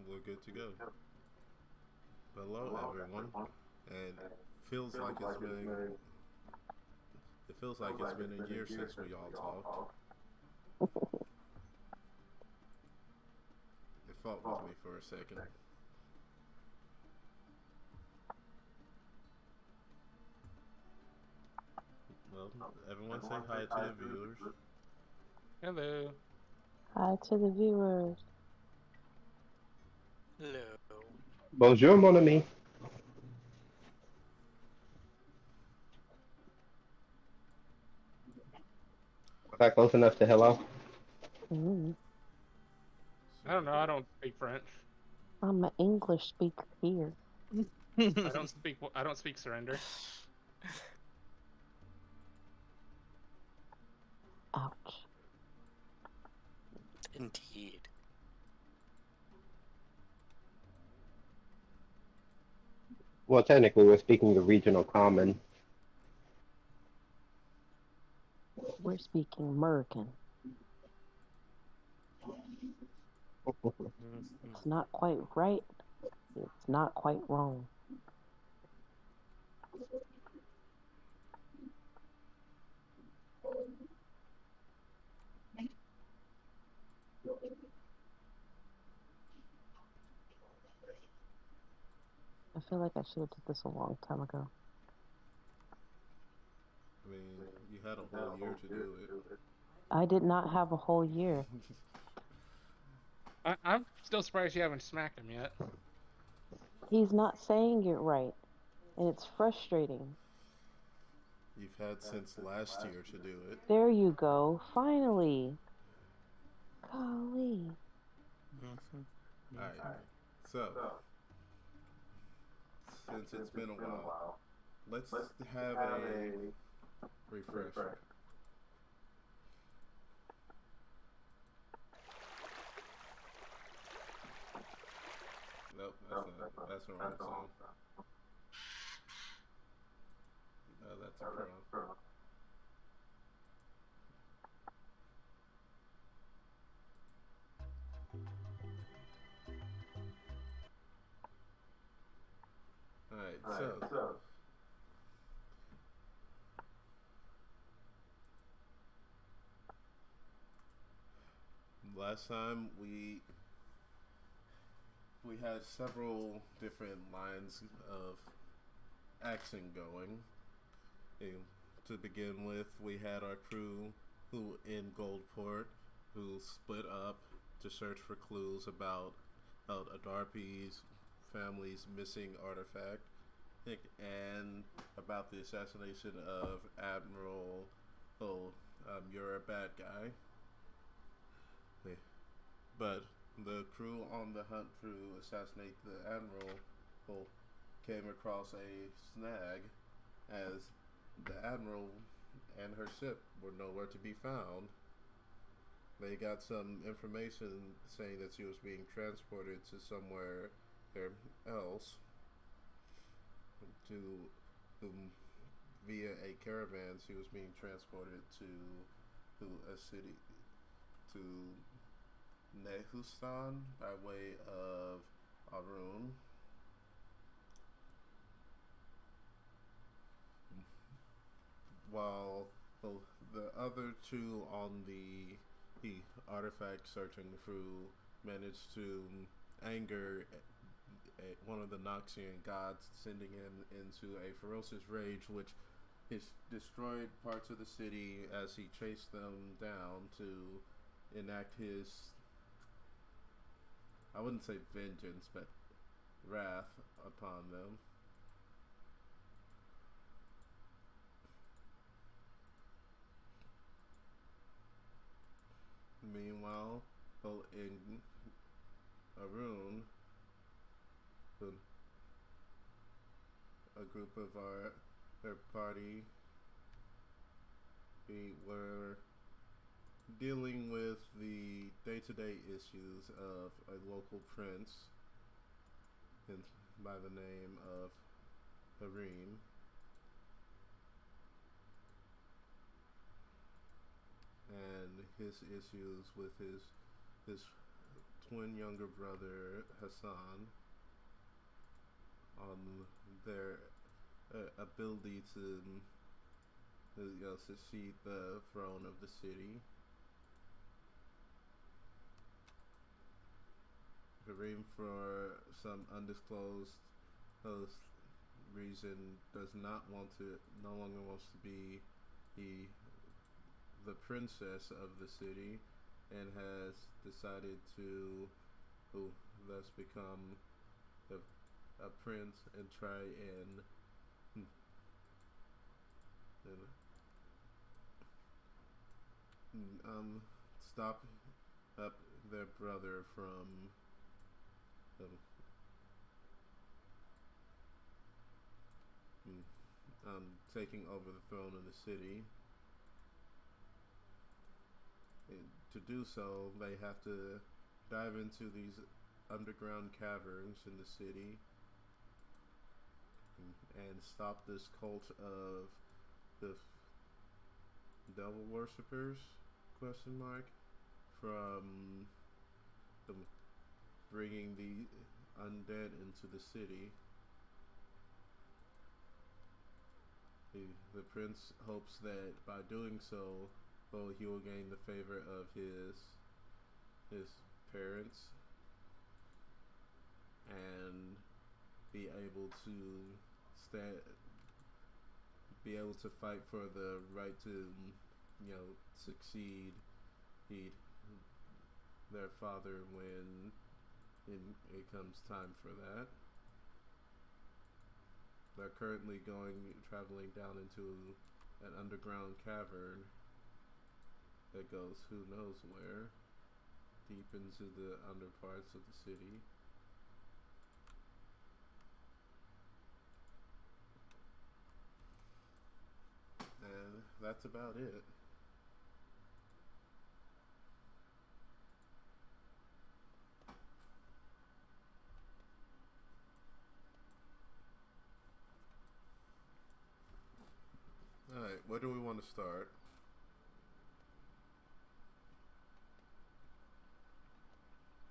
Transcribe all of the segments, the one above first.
we're good to go. Hello, everyone, and feels like it's been it feels like it's been a year since we all talked. It fought with me for a second. Well, everyone say hi to the viewers. Hello. Hi to the viewers. Hello. Bonjour, mon ami. Was that close enough to hello? Mm, I don't know. I don't speak French. I'm an English speaker here. I don't speak surrender. Ouch. Indeed. Well, technically, we're speaking the regional common. We're speaking American. Mhm. It's not quite right. It's not quite wrong. I feel like I should have did this a long time ago. I mean, you had a whole year to do it. I did not have a whole year. I'm still surprised you haven't smacked him yet. He's not saying it right, and it's frustrating. You've had since last year to do it. There you go. Finally. Golly. Mhm. Alright, Mhm. so, since it's been a while, let's have a refresher. Nope, that's the wrong song. No, that's a crow. Alright, so, last time we had several different lines of action going. And to begin with, we had our crew who in Goldport who split up to search for clues about Adarpi's family's missing artifact and about the assassination of Admiral. Oh, you're a bad guy. But the crew on the hunt to assassinate the Admiral well, came across a snag as the Admiral and her ship were nowhere to be found. They got some information saying that she was being transported to somewhere else to whom via a caravan she was being transported to a city to Nehustan by way of Arun. While the other two on the artifact searching crew managed to anger one of the Noxian gods, sending him into a ferocious rage, which has destroyed parts of the city as he chased them down to enact his, I wouldn't say vengeance, but wrath upon them. Meanwhile, in Arun, a group of our party, we were dealing with the day-to-day issues of a local prince in, by the name of Harim, and his issues with his twin younger brother Hassan on their ability to succeed the throne of the city. Kareem, for some undisclosed reason, does not want to, no longer wants to be the princess of the city, and has decided to thus become a prince and try and stop up their brother from taking over the throne of the city. And to do so, they have to dive into these underground caverns in the city and stop this cult of the devil worshippers, question mark, from bringing the undead into the city. The prince hopes that by doing so, he will gain the favor of his parents and be able to fight for the right to succeed their father when it comes time for that. They're currently traveling down into an underground cavern that goes who knows where, deep into the under parts of the city. And that's about it. Alright, where do we want to start?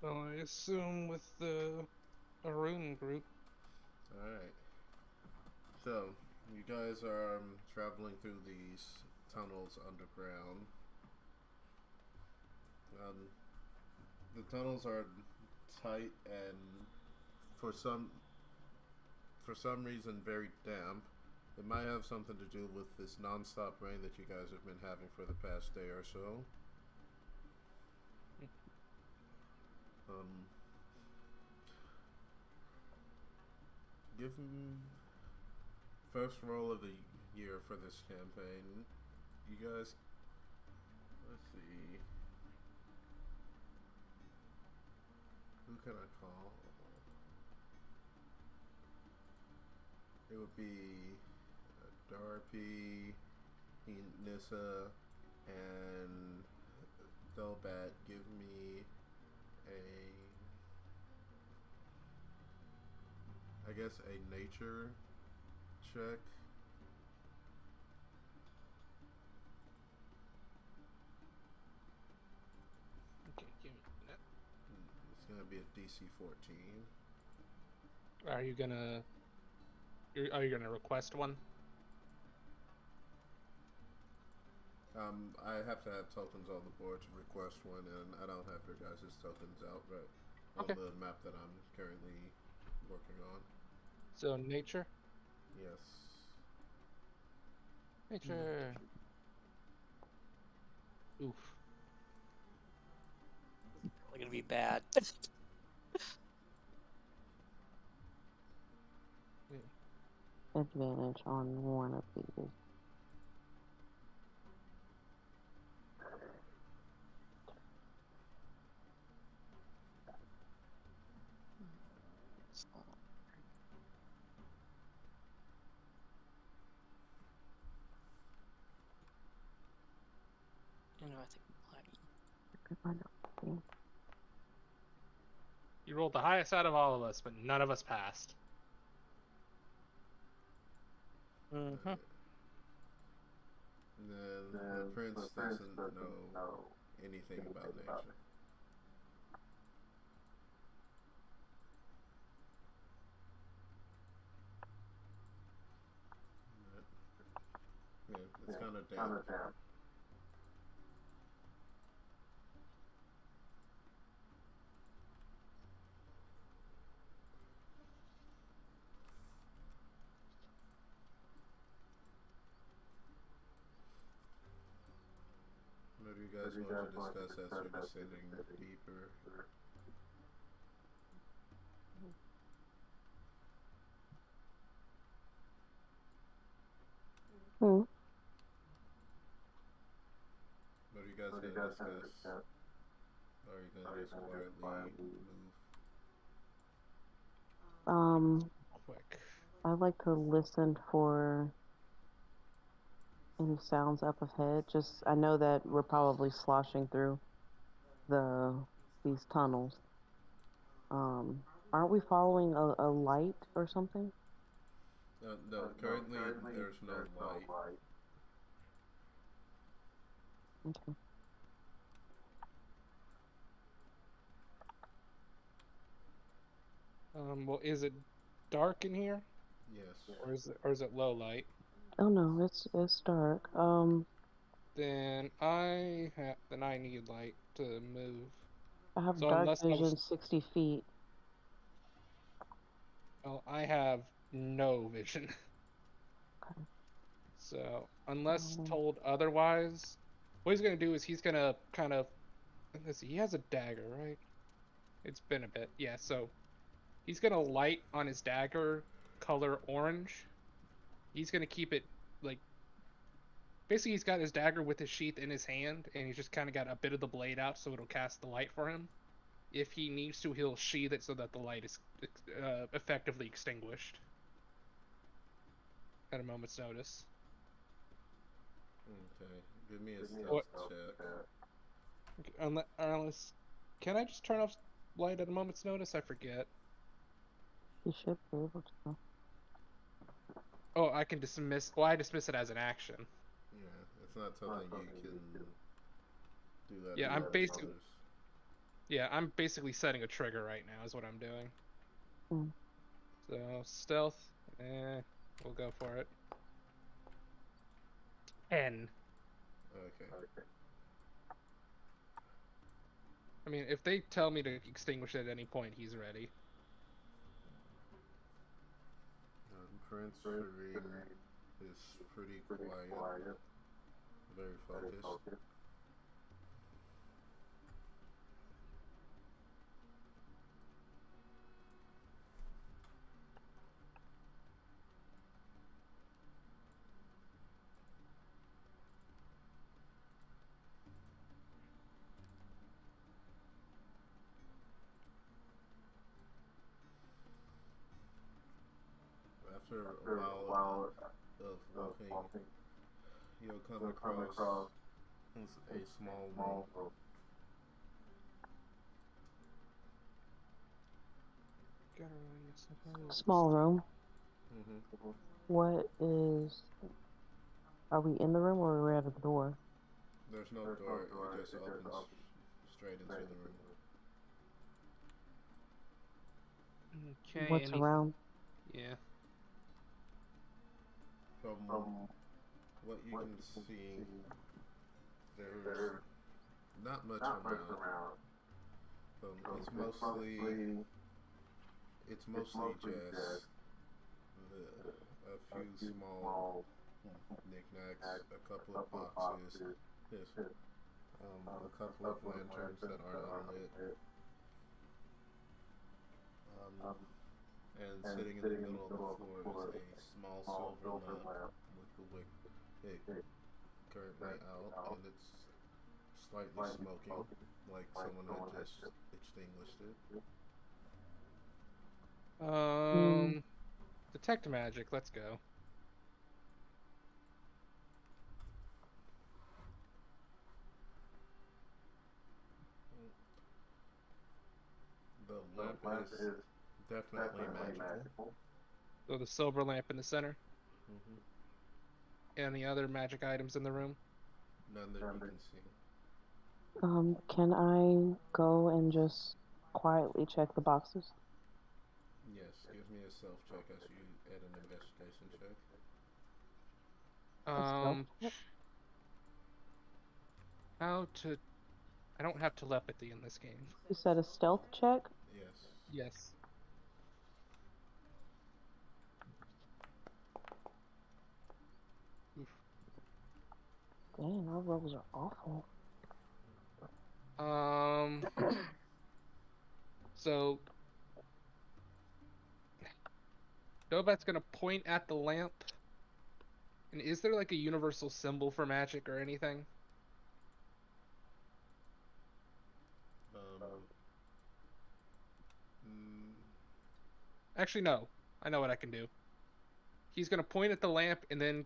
Well, I assume with the Arun group. Alright. So, you guys are traveling through these tunnels underground. The tunnels are tight and for some reason very damp. It might have something to do with this non-stop rain that you guys have been having for the past day or so. Give me first roll of the year for this campaign. You guys, let's see. Who can I call? It would be Darpy, Nissa, and Delbat. Give me I guess a nature check. Okay, give me a minute. It's gonna be a DC 14. Are you gonna request one? I have to have tokens on the board to request one, and I don't have your guys' tokens out right on Okay. the map that I'm currently working on. So nature. Yes. Nature. Oof. Probably gonna be bad. Advantage on one of these. I think You rolled the highest out of all of us, but none of us passed. Mm-hmm. Then the prince doesn't know anything about nature. It's kind of damp. What do you guys want to discuss as you're descending deeper? Hmm. What are you guys going to discuss? Or are you going to just quietly move? Quick. I like to listen for any sounds up ahead. Just I know that we're probably sloshing through these tunnels. Aren't we following a light or something? No, currently there's no light. Okay. Well, is it dark in here, Yes. or is it low light? Oh no, it's dark. Then I need light to move. I have So dark unless I vision was, 60 feet. well, I have no vision. Okay. So unless Um, told otherwise, what he's gonna do is he's gonna kind of, let's see, he has a dagger, right? It's been a bit, yeah. So he's gonna light on his dagger color orange. He's gonna keep it like basically he's got his dagger with his sheath in his hand, and he's just kind of got a bit of the blade out so it'll cast the light for him. If he needs to, he'll sheath it so that the light is effectively extinguished at a moment's notice. Okay. Give me a What? stealth check. Okay, unless, can I just turn off light at a moment's notice? I forget. you should be able to. Oh, I can dismiss. Well, I dismiss it as an action. Yeah, it's not something you can do that. Yeah, to I'm others. basically. Yeah, I'm basically setting a trigger right now. Is what I'm doing. Hmm. So stealth. We'll go for it. 10. Okay. I mean, if they tell me to extinguish it at any point, he's ready. Prince Serene is pretty quiet, very focused. After a while of walking, you'll come across a small room. Small room. Mm-hmm. What is? Are we in the room or are we at the door? There's no door, it just opens straight into the room. Okay. What's around? Yeah. From what you can see, there's not much around. It's mostly just a few small knickknacks, a couple of boxes, a couple of lanterns that aren't unlit, and sitting in the middle of the floor is a small silver lamp with the wick currently out, and it's slightly smoking, like someone had just extinguished it. Detect magic. Let's go. The lamp is definitely magical. So the silver lamp in the center. Mm-hmm. Any other magic items in the room? None that you can see. Can I go and just quietly check the boxes? Yes, give me a self check as you add an investigation check. Um, how to? I don't have telepathy in this game. You said a stealth check? Yes. Yes. Oof. Dang, our rolls are awful. So Dobat's gonna point at the lamp. And is there like a universal symbol for magic or anything? Mm, Actually, no. I know what I can do. He's gonna point at the lamp and then,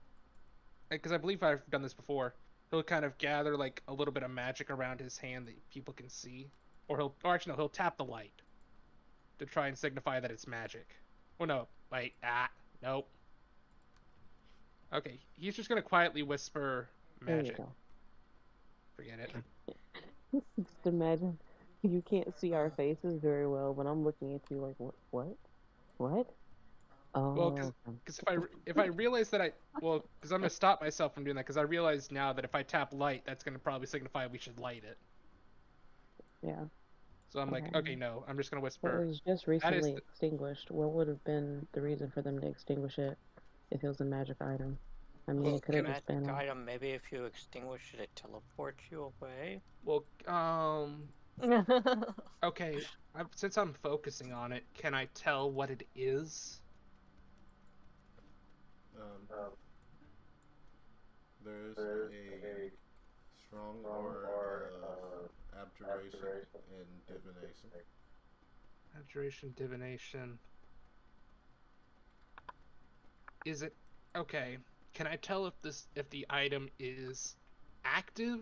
because I believe I've done this before, he'll kind of gather like a little bit of magic around his hand that people can see, or actually no, he'll tap the light to try and signify that it's magic. Well, no, wait, nope. Okay, he's just gonna quietly whisper There you magic. go. Forget it. Just imagine you can't see our faces very well, but I'm looking at you like, what? Well, Oh, because if I realize that because I'm gonna stop myself from doing that because I realize now that if I tap light, that's gonna probably signify we should light it. yeah. So I'm like, okay, no, I'm just gonna Well, it whisper. was just That is recently extinguished. What would have been the reason for them to extinguish it if it was a magic item? I mean, it could have just Magic been. item, maybe if you extinguish it, it teleports you away. well, okay. Since I'm focusing on it, can I tell what it is? there's a strong aura of abjuration and divination. Abjuration, divination. Is it okay? Can I tell if the item is active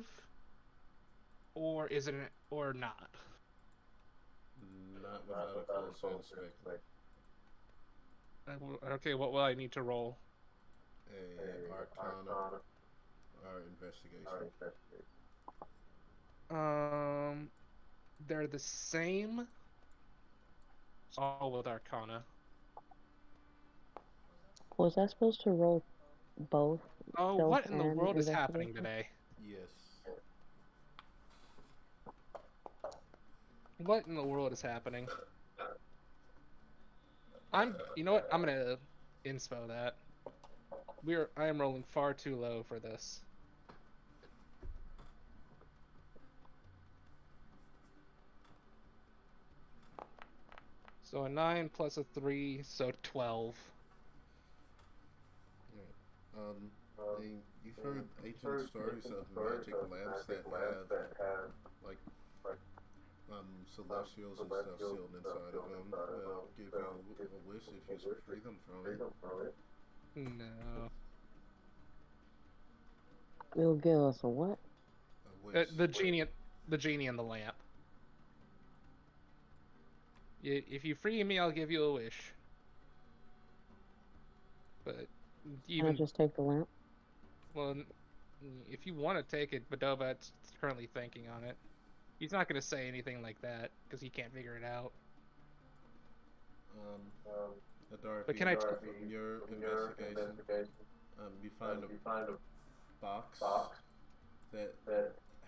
or is it or not? Not without a closer inspection. Okay, what will I need to roll? A Arcana or investigation. They're the same. All with Arcana. Was I supposed to roll both? Oh, Stealth what in the and world is happening investigation? today? Yes. What in the world is happening? You know what? I'm gonna inspo that. I am rolling far too low for this. So a 9 plus a 3, so 12. You've heard ancient stories of magic lamps that have like celestials and stuff sealed inside of them. They'll give you a wish if you free them from it. No. It'll give us a what? A wish. The genie in the lamp. If you free me, I'll give you a wish. But Can I just take the lamp? well, if you want to take it, Badobat's currently thinking on it. He's not going to say anything like that because he can't figure it out. But can I? From your investigation, you find a box that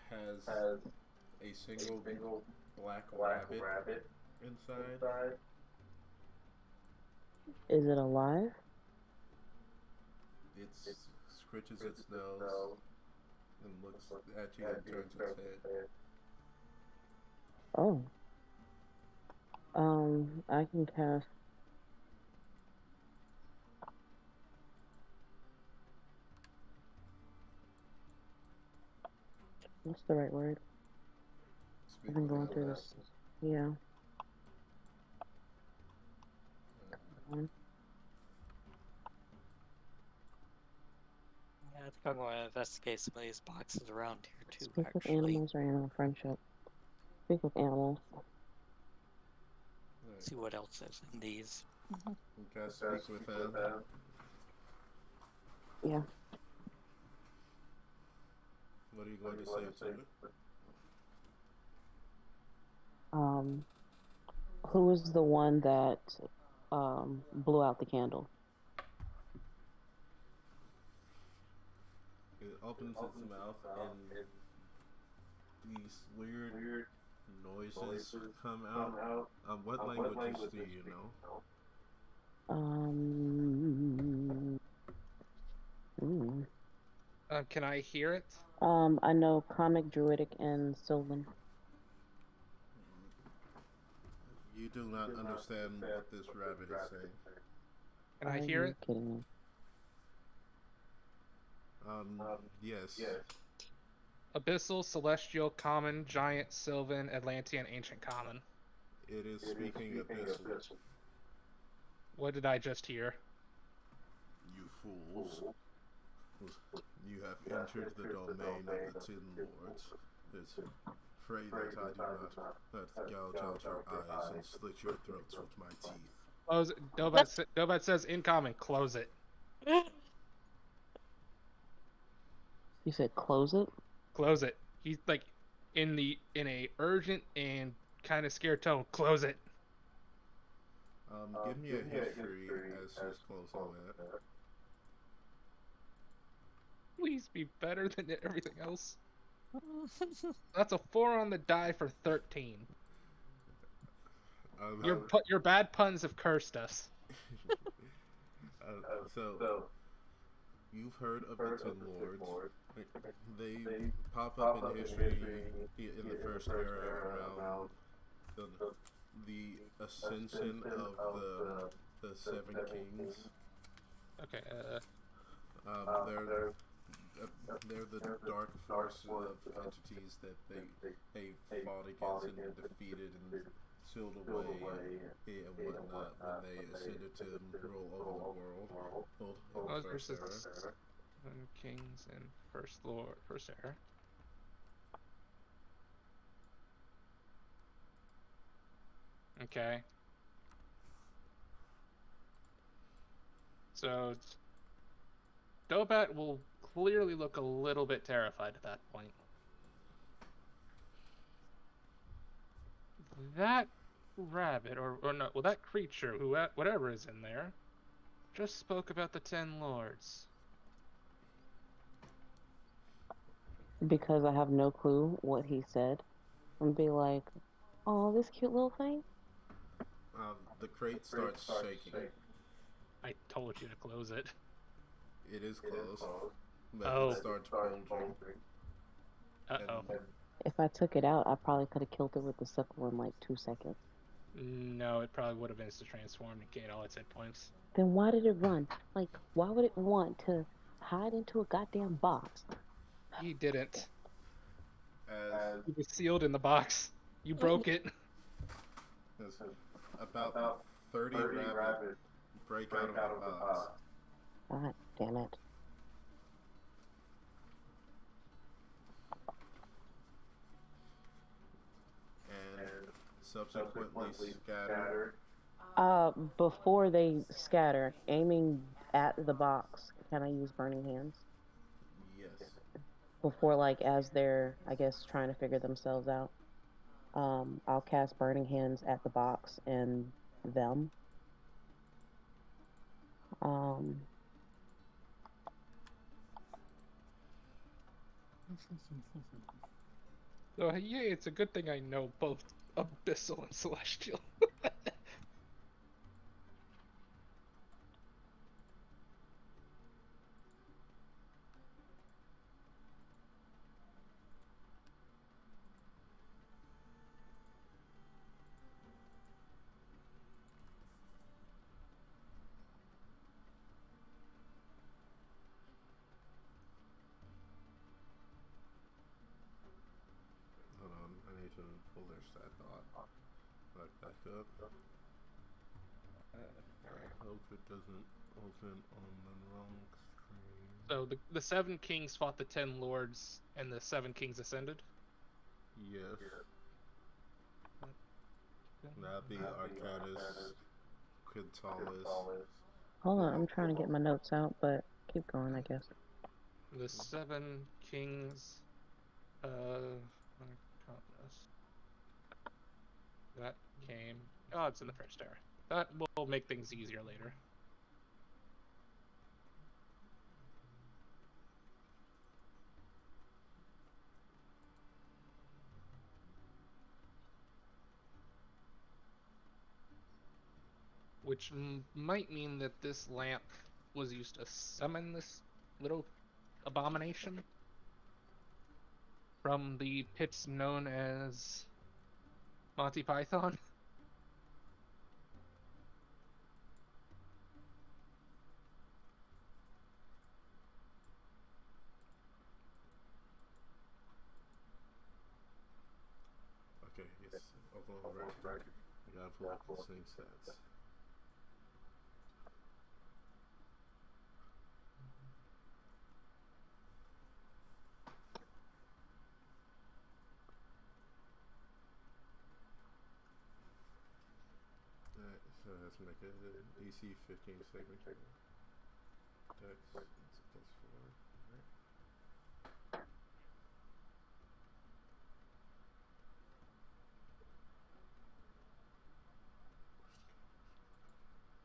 has a single black rabbit inside. Is it alive? It scritches its nose and looks at you and turns its head. Oh. I can cast. What's the right word? I've been going through this. Yeah. Yeah, I think I'm going to investigate some of these boxes around here too, Speak with actually. animals or animal friendship. Speak with animals. See what else is in these. You guys speak with them. Yeah. What are you going to say to it? Who was the one that blew out the candle? opens its mouth and these weird noises come out. What languages do you know? Hmm. Can I hear it? I know Comic, Druidic, and Sylvan. You do not understand what this rabbit is saying. Can I Are hear you it? kidding me? Yes. Abyssal, Celestial, Common, Giant, Sylvan, Atlantean, Ancient Common. It is speaking abyssal. What did I just hear? You fools. You have entered the domain of the Tin Lords. It's afraid that I do not gouge out your eyes and slit your throats with my teeth. Close it. Dobat says in common, close it. You said close it? Close it. He's like in a urgent and kind of scared tone. Close it. Give me a history as he's closing that. Please be better than everything else. That's a 4 on the die for 13. Your bad puns have cursed us. So, you've heard of the Tin Lords. They pop up in history in the first era around the ascension of the Seven Kings. Okay. They're the dark forces of entities that they fought against and defeated and sealed away and whatnot when they ascended to rule over the world. Versus Seven Kings and First Era. Okay. So Dobat will clearly look a little bit terrified at that point. That rabbit, or no, well, that creature, whatever is in there, just spoke about the Ten Lords. Because I have no clue what he said. I'm gonna be like, oh, this cute little thing. The crate starts shaking. I told you to close it. It is closed, but Oh. it starts bulging. Uh-oh. If I took it out, I probably could have killed it with the sickle in like 2 seconds. No, it probably would have been transformed and gained all its hit points. Then why did it run? Like, why would it want to hide into a goddamn box? He didn't. As It was sealed in the box. You broke it. about 30 rabbits break out of the box. God damn it. And subsequently scattered. Before they scatter, aiming at the box, can I use Burning Hands? Yes. Before, like, as they're, I guess, trying to figure themselves out. I'll cast Burning Hands at the box and them. So yeah, it's a good thing I know both Abyssal and Celestial. Hold on, I need to pull their stat dot back up. I hope it doesn't open on the wrong screen. So the Seven Kings fought the Ten Lords, and the Seven Kings ascended? Yes. That'd be Arcanus, Quintalis. Hold on, I'm trying to get my notes out, but keep going, I guess. The Seven Kings, that came. Oh, it's in the first era. That will make things easier later. which might mean that this lamp was used to summon this little abomination from the pits known as Monty Python. Okay, yes. Overall record. I gotta pull up the same stats. Alright, so let's make it DC 15 segment. Dex, that's +4. Alright.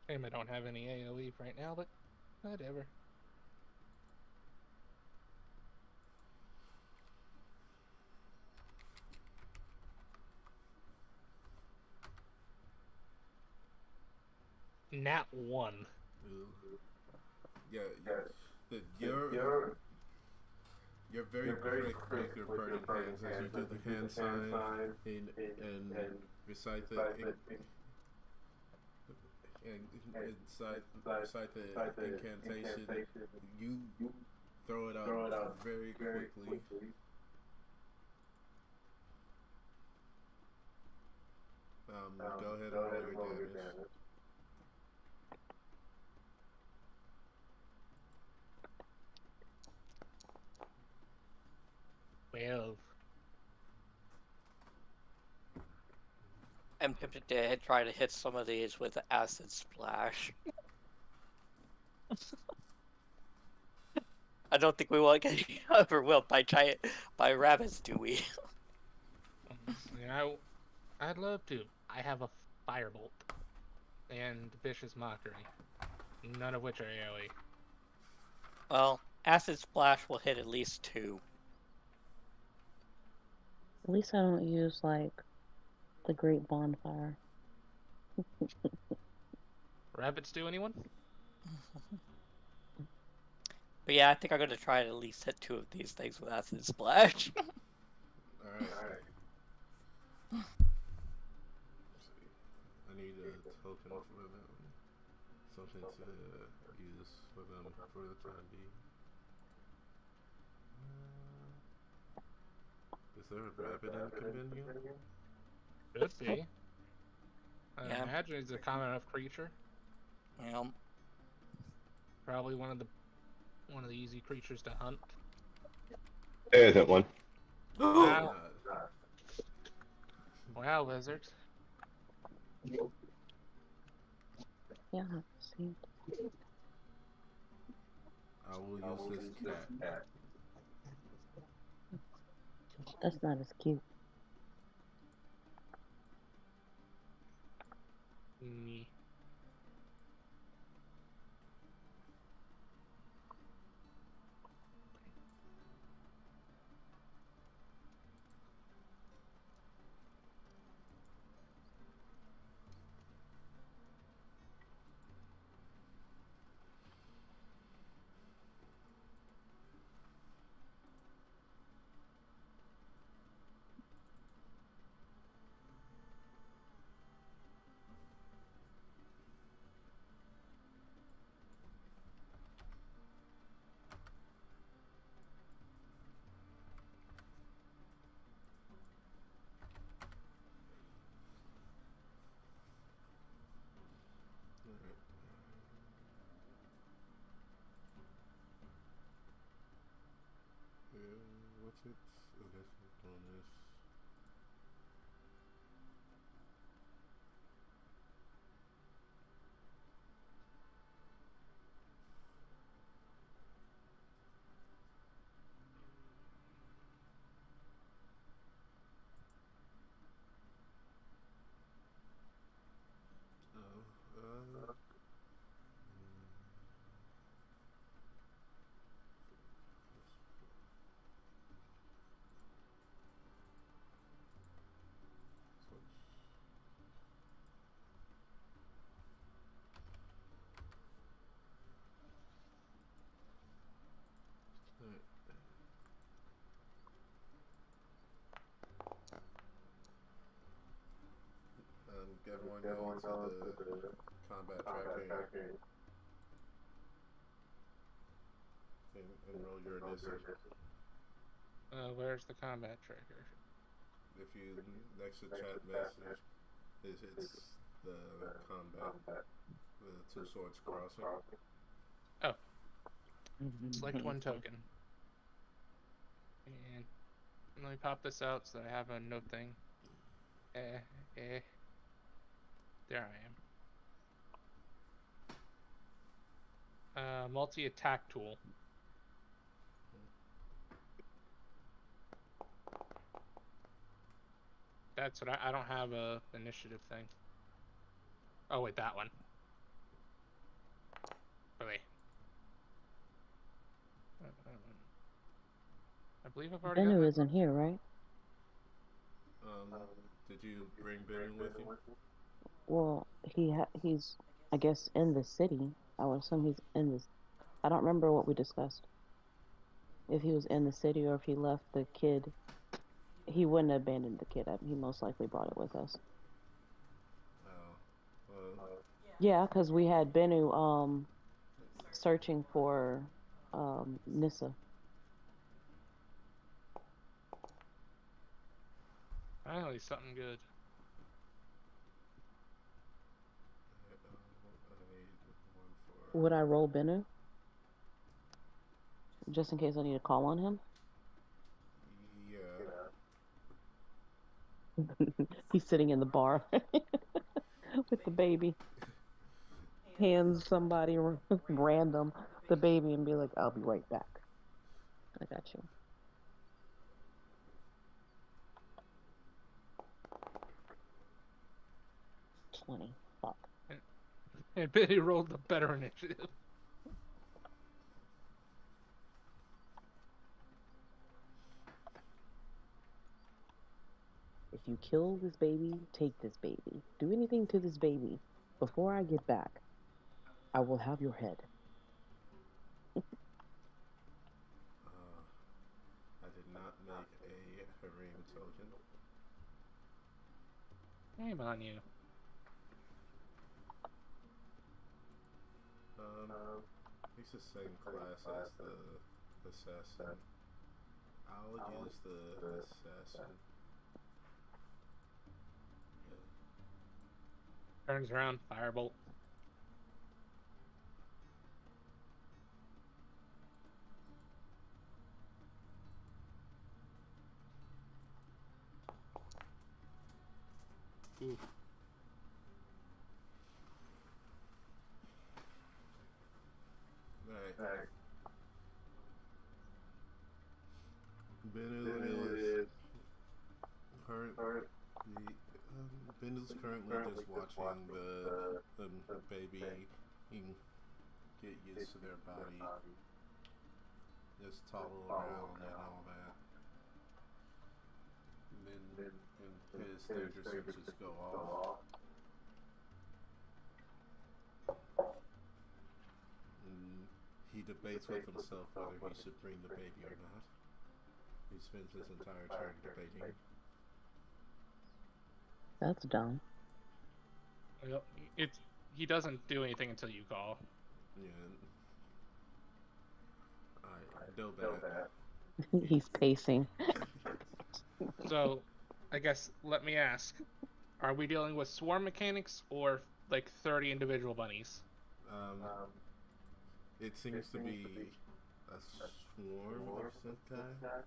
Damn, I don't have any AoE right now, but whatever. Nat 1. Ooh. Yeah, you're very quick with your burning hands as you do the hand sign and recite the recite the incantation. You throw it out very quickly. Go ahead and roll your damage. 12. I'm tempted to try to hit some of these with acid splash. I don't think we want to get overwhelmed by rabbits, do we? I'd love to. I have a firebolt and vicious mockery, none of which are AoE. Well, acid splash will hit at least 2. At least I don't use, like, the Great Bonfire. Rabbits do anyone? But yeah, I think I'm going to try to at least hit 2 of these things with acid splash. Alright. I need a token for them. Something to use for them for the time being. Is there a rabbit in the compendium? Could be. I Yeah. imagine he's a common enough creature. Yeah. Probably one of the easy creatures to hunt. There isn't one. Wow. Wow, lizards. Yeah, see. I will use this cat. That's not as cute. Me. What's it? Oh, that's a bonus. everyone go into the combat tracker and roll your initiative. Where's the combat tracker? If you next to chat message, it's the combat, the two swords crossing. Oh. Select one token. And let me pop this out so I have a note thing. There I am. Multi-attack tool. That's what I don't have a initiative thing. Oh wait, that one. Oh wait. I believe I've already Bennu got isn't here, right? Did you bring Bennu with you? Well, he's, I guess, in the city. I would assume he's in this. I don't remember what we discussed. If he was in the city or if he left the kid. He wouldn't have abandoned the kid. He most likely brought it with us. Oh, well. Yeah, because we had Bennu searching for Nissa. Finally, something good. Would I roll Bennu? Just in case I need to call on him? Yeah. He's sitting in the bar with the baby. Hands somebody random the baby and be like, I'll be right back. I got you. $20. Fuck. And Billy rolled the better initiative. If you kill this baby, take this baby. Do anything to this baby. Before I get back, I will have your head. I did not make a harem token. Shame on you. It's the same class as the assassin. I'll use the assassin. Turns around, firebolt. Ooh. Right. Bennu is Bennu's currently just watching the baby get used to their body, just toddle around and all that. And then his danger senses go off. And he debates with himself whether he should bring the baby or not. He spends his entire turn debating. That's dumb. Well, he doesn't do anything until you call. Yeah. I know that. He's pacing. So, I guess, let me ask. Are we dealing with swarm mechanics or, like, 30 individual bunnies? It seems to be a swarm of some kind.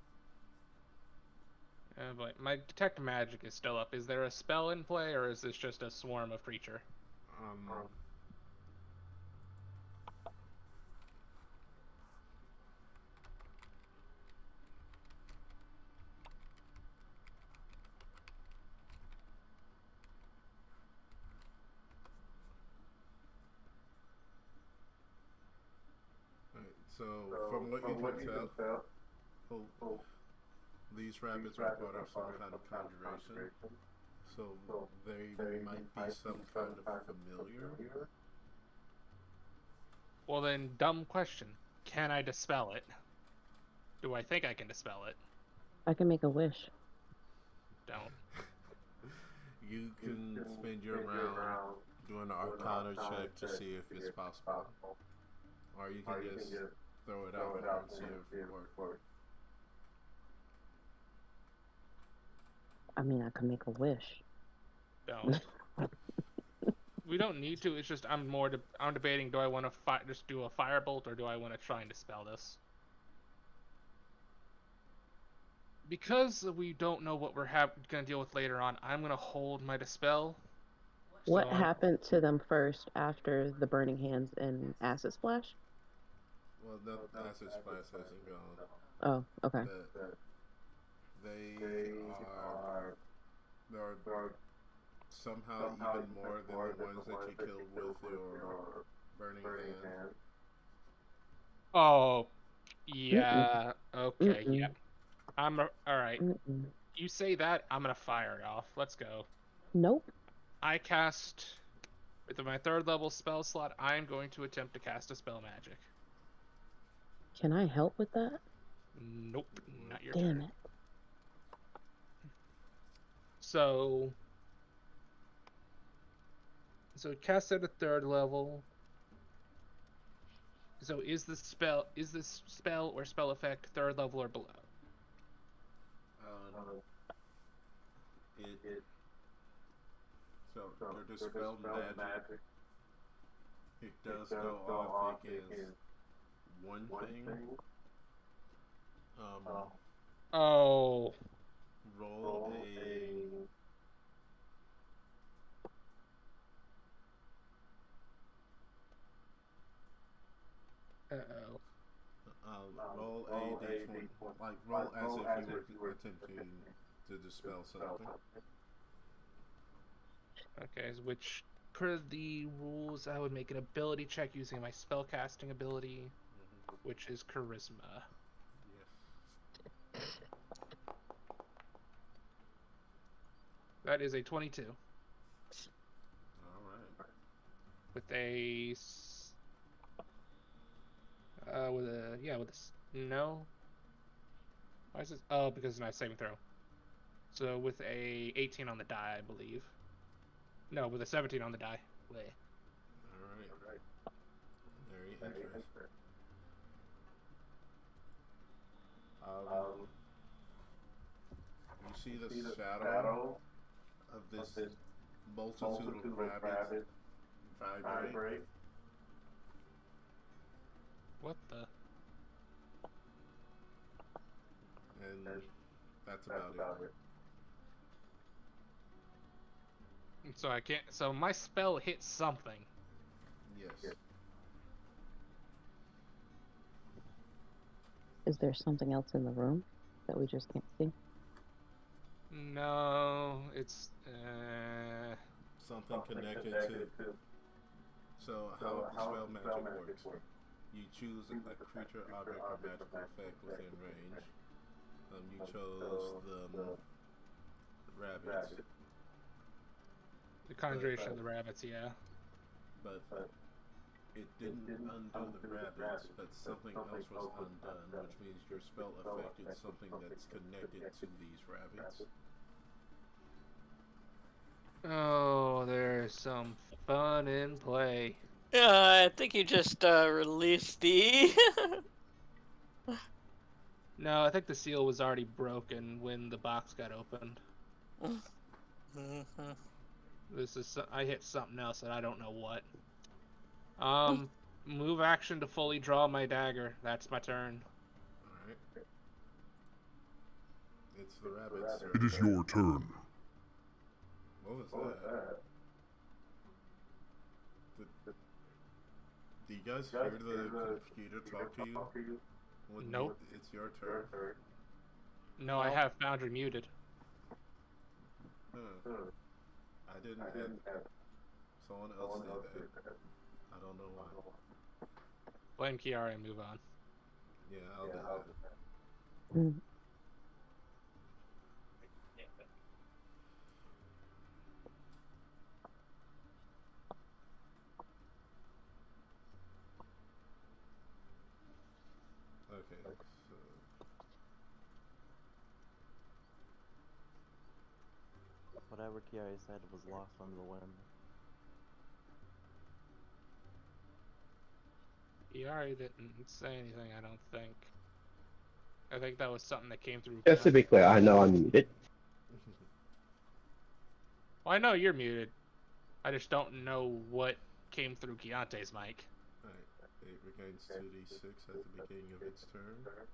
But my detect magic is still up. Is there a spell in play, or is this just a swarm of creature? So, from what you can tell, these rabbits are part of some kind of conjuration. So, they might be some kind of familiar. Well then, dumb question. Can I dispel it? Do I think I can dispel it? I can make a wish. Don't. you can spend your round doing an Arcana check to see if it's possible, or you can just throw it out there and see if it works. I mean, I can make a wish. Don't. We don't need to. It's just I'm debating. Do I want to just do a firebolt, or do I want to try and dispel this? Because we don't know what we're going to deal with later on, I'm going to hold my dispel. What happened to them first after the burning hands and acid splash? Well, the acid splash hasn't gone. Oh, okay. There are somehow even more than the ones that you killed with your burning hand. Oh, yeah. Okay, yeah. Alright. You say that, I'm gonna fire it off. Let's go. Nope. I cast... With my 3rd level spell slot, I'm going to attempt to cast a spell magic. Can I help with that? Nope, not your Damn turn. it. So cast at a 3rd level. So is this spell or spell effect 3rd level or below? So your dispel magic, it does go off against one thing. Oh. Roll a... Uh-oh. Roll a d20. Like, roll as if you were attempting to dispel something. Okay, which, per the rules, I would make an ability check using my spellcasting ability, which is Charisma. Yes. That is a 22. Alright. With a... no. Why is this? Oh, because it's not a saving throw. So with a 18 on the die, I believe. No, with a 17 on the die. Alright. Very interesting. You see the shadow of this multitude of rabbits vibrate. What the? And that's about it. So I can't. So my spell hits something. Yes. Is there something else in the room that we just can't see? No, it's something connected to. So how the spell magic works? You choose a creature, object, or magical effect within range. You chose the rabbits. The conjuration of the rabbits, yeah. But it didn't undo the rabbits, but something else was undone, which means your spell affected something that's connected to these rabbits. Oh, there's some fun in play. I think you just released the... No, I think the seal was already broken when the box got opened. I hit something else and I don't know what. Move action to fully draw my dagger. That's my turn. Alright. It's the rabbit's turn. It is your turn. What was that? Do you guys hear the computer talk to you? Nope. It's your turn. No, I have Foundry muted. I didn't have... Someone else did that. I don't know why. Blame Kiara and move on. Yeah, I'll do that. Okay, so... Whatever Kiari said was lost on the wind. Yari didn't say anything, I don't think. I think that was something that came through. Just to be clear, I know I'm muted. Well, I know you're muted. I just don't know what came through Keontae's mic. Alright, it regains 2d6 at the beginning of its turn. Right.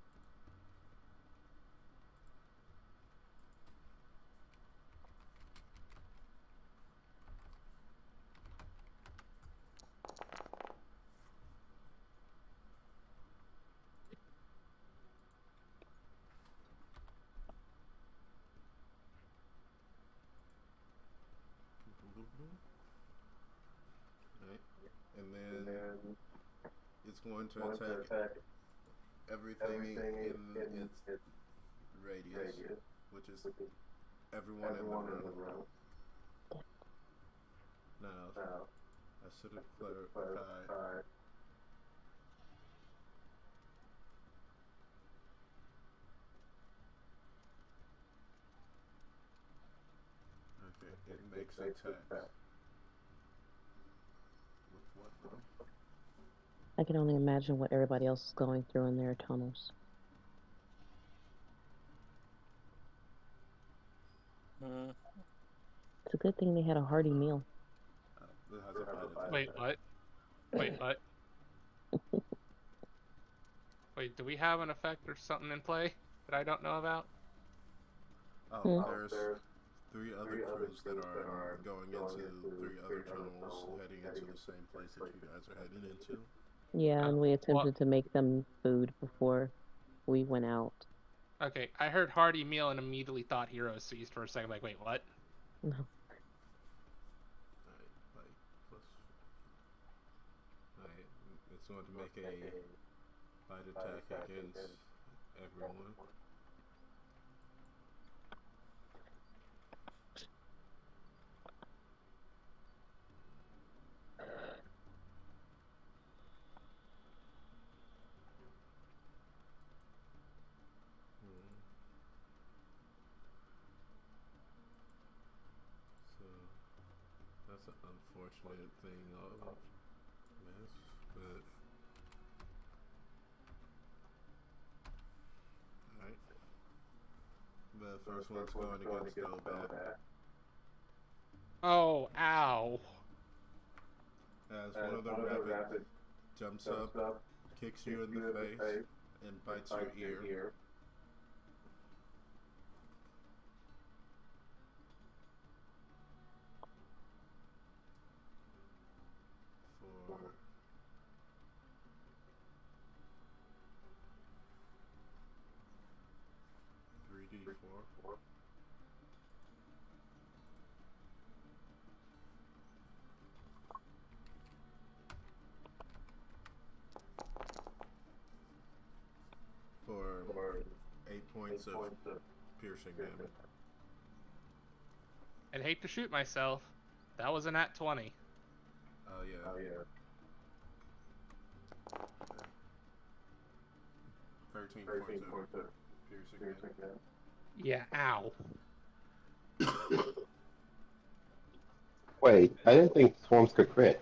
And then it's going to attack everything in its radius, which is everyone in the room. Now, I should have clarified. Okay, it makes attacks. With what though? I can only imagine what everybody else is going through in their tunnels. It's a good thing they had a hearty meal. It has a bite attack. Wait, what? Wait, what? Wait, do we have an effect or something in play that I don't know about? Oh, there's 3 other crews that are going into 3 other tunnels, heading into the same place that you guys are heading into. Yeah, and we attempted to make them food before we went out. Okay, I heard hearty meal and immediately thought heroes seized for a second. Like, wait, what? No. Alright, bite plus. Alright, it's going to make a bite attack against everyone. So that's an unfortunate thing of this, but alright. The first one's going against Dobat. Oh, ow. As one of the rabbits jumps up, kicks you in the face, and bites your ear. For 3d4. For 8 points of piercing damage. I'd hate to shoot myself. That was a nat 20. Oh yeah. 13 points of piercing damage. Yeah, ow. Wait, I didn't think swarms could crit.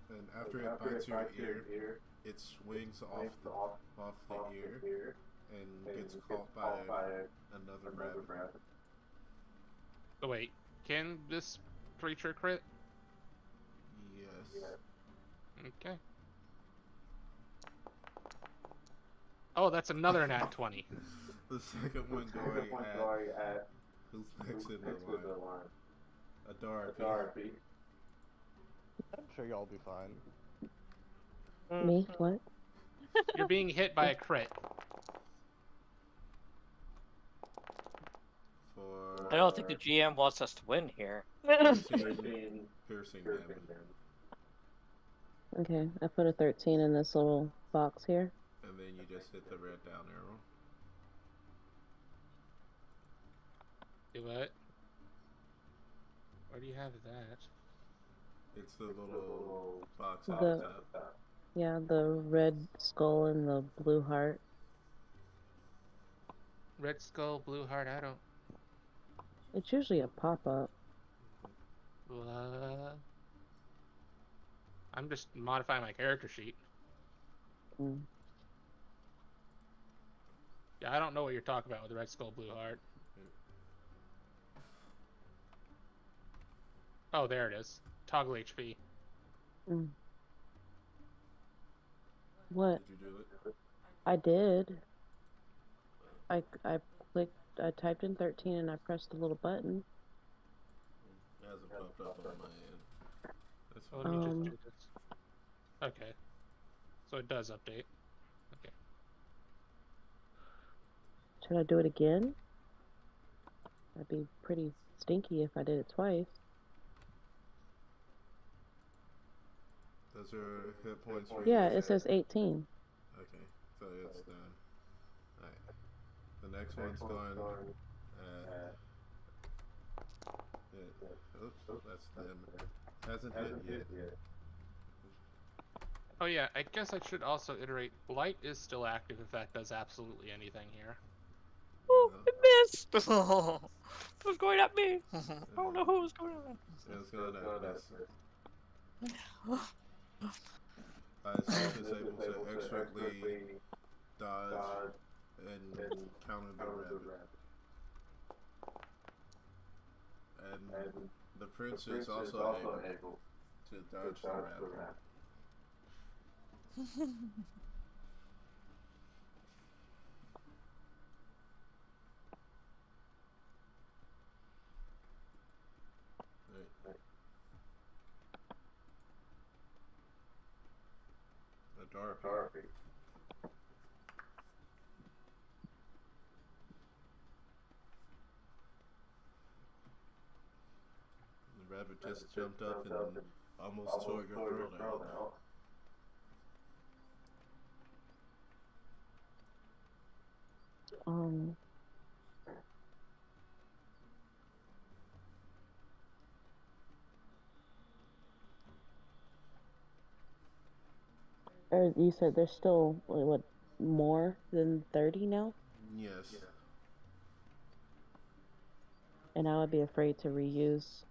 And after it bites your ear, it swings off the ear and gets caught by another rabbit. So wait, can this creature crit? Yes. Okay. Oh, that's another nat 20. The second one going at who's next in the line? Adarpi. I'm sure y'all will be fine. Me? What? You're being hit by a crit. For I don't think the GM wants us to win here. 13 piercing damage. Okay, I put a 13 in this little box here. And then you just hit the red down arrow. Do what? Where do you have that? It's the little box The- at the top. Yeah, the red skull and the blue heart. Red Skull, Blue Heart, I don't... It's usually a pop-up. I'm just modifying my character sheet. Mm. Yeah, I don't know what you're talking about with Red Skull, Blue Heart. Oh, there it is. Toggle HP. Mm. What? Did you do it? I did. I clicked, I typed in 13 and I pressed the little button. It hasn't popped up on my end. That's So fine. let me just do this. Okay. So it does update. Okay. Should I do it again? That'd be pretty stinky if I did it twice. Does your hit points read? Yeah, it says 18. Okay, so it's done. Alright. The next one's going oops, that's them. Hasn't hit yet. Oh yeah, I guess I should also iterate. Light is still active if that does absolutely anything here. Oh, I missed! It was going at me! I don't know who was going on. It's going at this. It's also able to expertly dodge and counter the rabbit. And the prince is also able to dodge the rabbit. A Darby. The rabbit just jumped up and almost tore your throat out. Or you said there's still, what, more than 30 now? Yes. And I would be afraid to reuse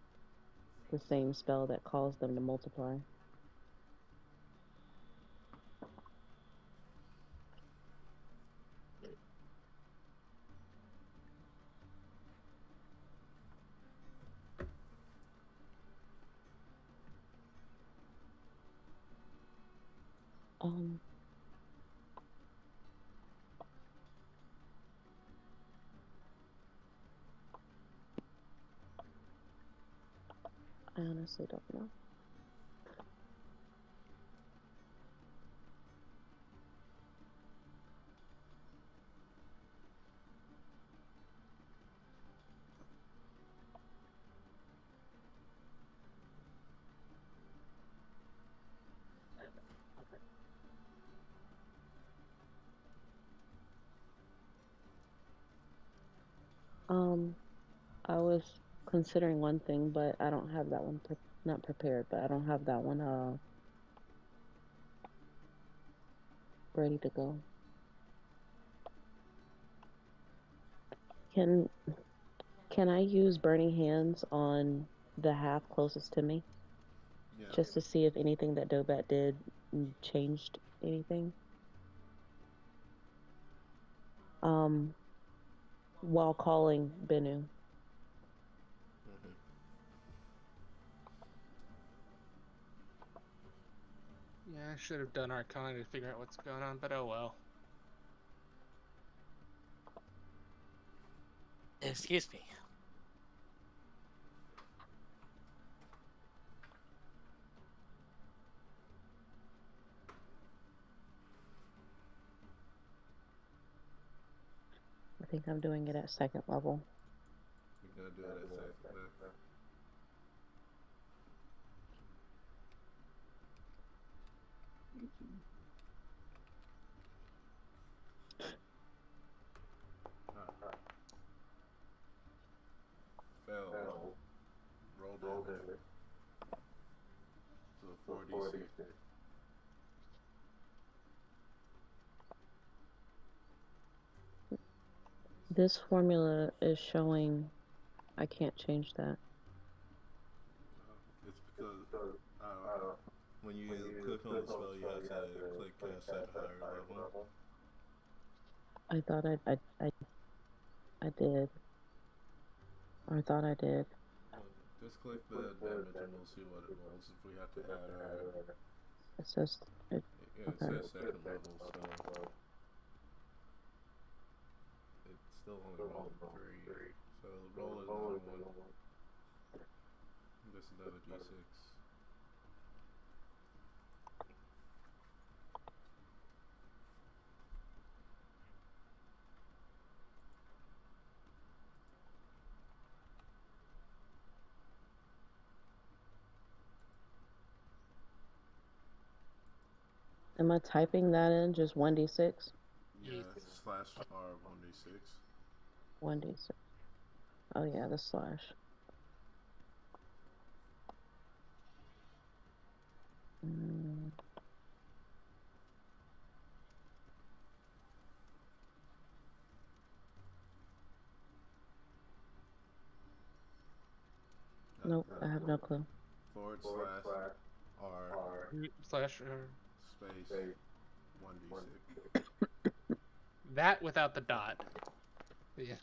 the same spell that calls them to multiply. I honestly don't know. I was considering one thing, but I don't have that one not prepared, but I don't have that one ready to go. Can I use Burning Hands on the half closest to me? Yeah. Just to see if anything that Dobat did changed anything? While calling Bennu. Yeah, I should have done Arcana to figure out what's going on, but oh well. Excuse me. I think I'm doing it at second level. You're gonna do it at second level. Fell. Roll damage. So 4d6. This formula is showing. I can't change that. It's because when you click on the spell, you have to click cast at higher level. I thought I did. Or I thought I did. Just click the damage and we'll see what it rolls if we have to add our... It says it. Yeah, it Okay. says second level, so... It's still only rolled 3, so roll another one. Just another d6. Am I typing that in? Just 1d6? Yeah, slash R 1d6. 1d6. Oh yeah, the slash. Nope, I have no clue. Forward slash R Slash space 1d6. that without the dot. Yeah.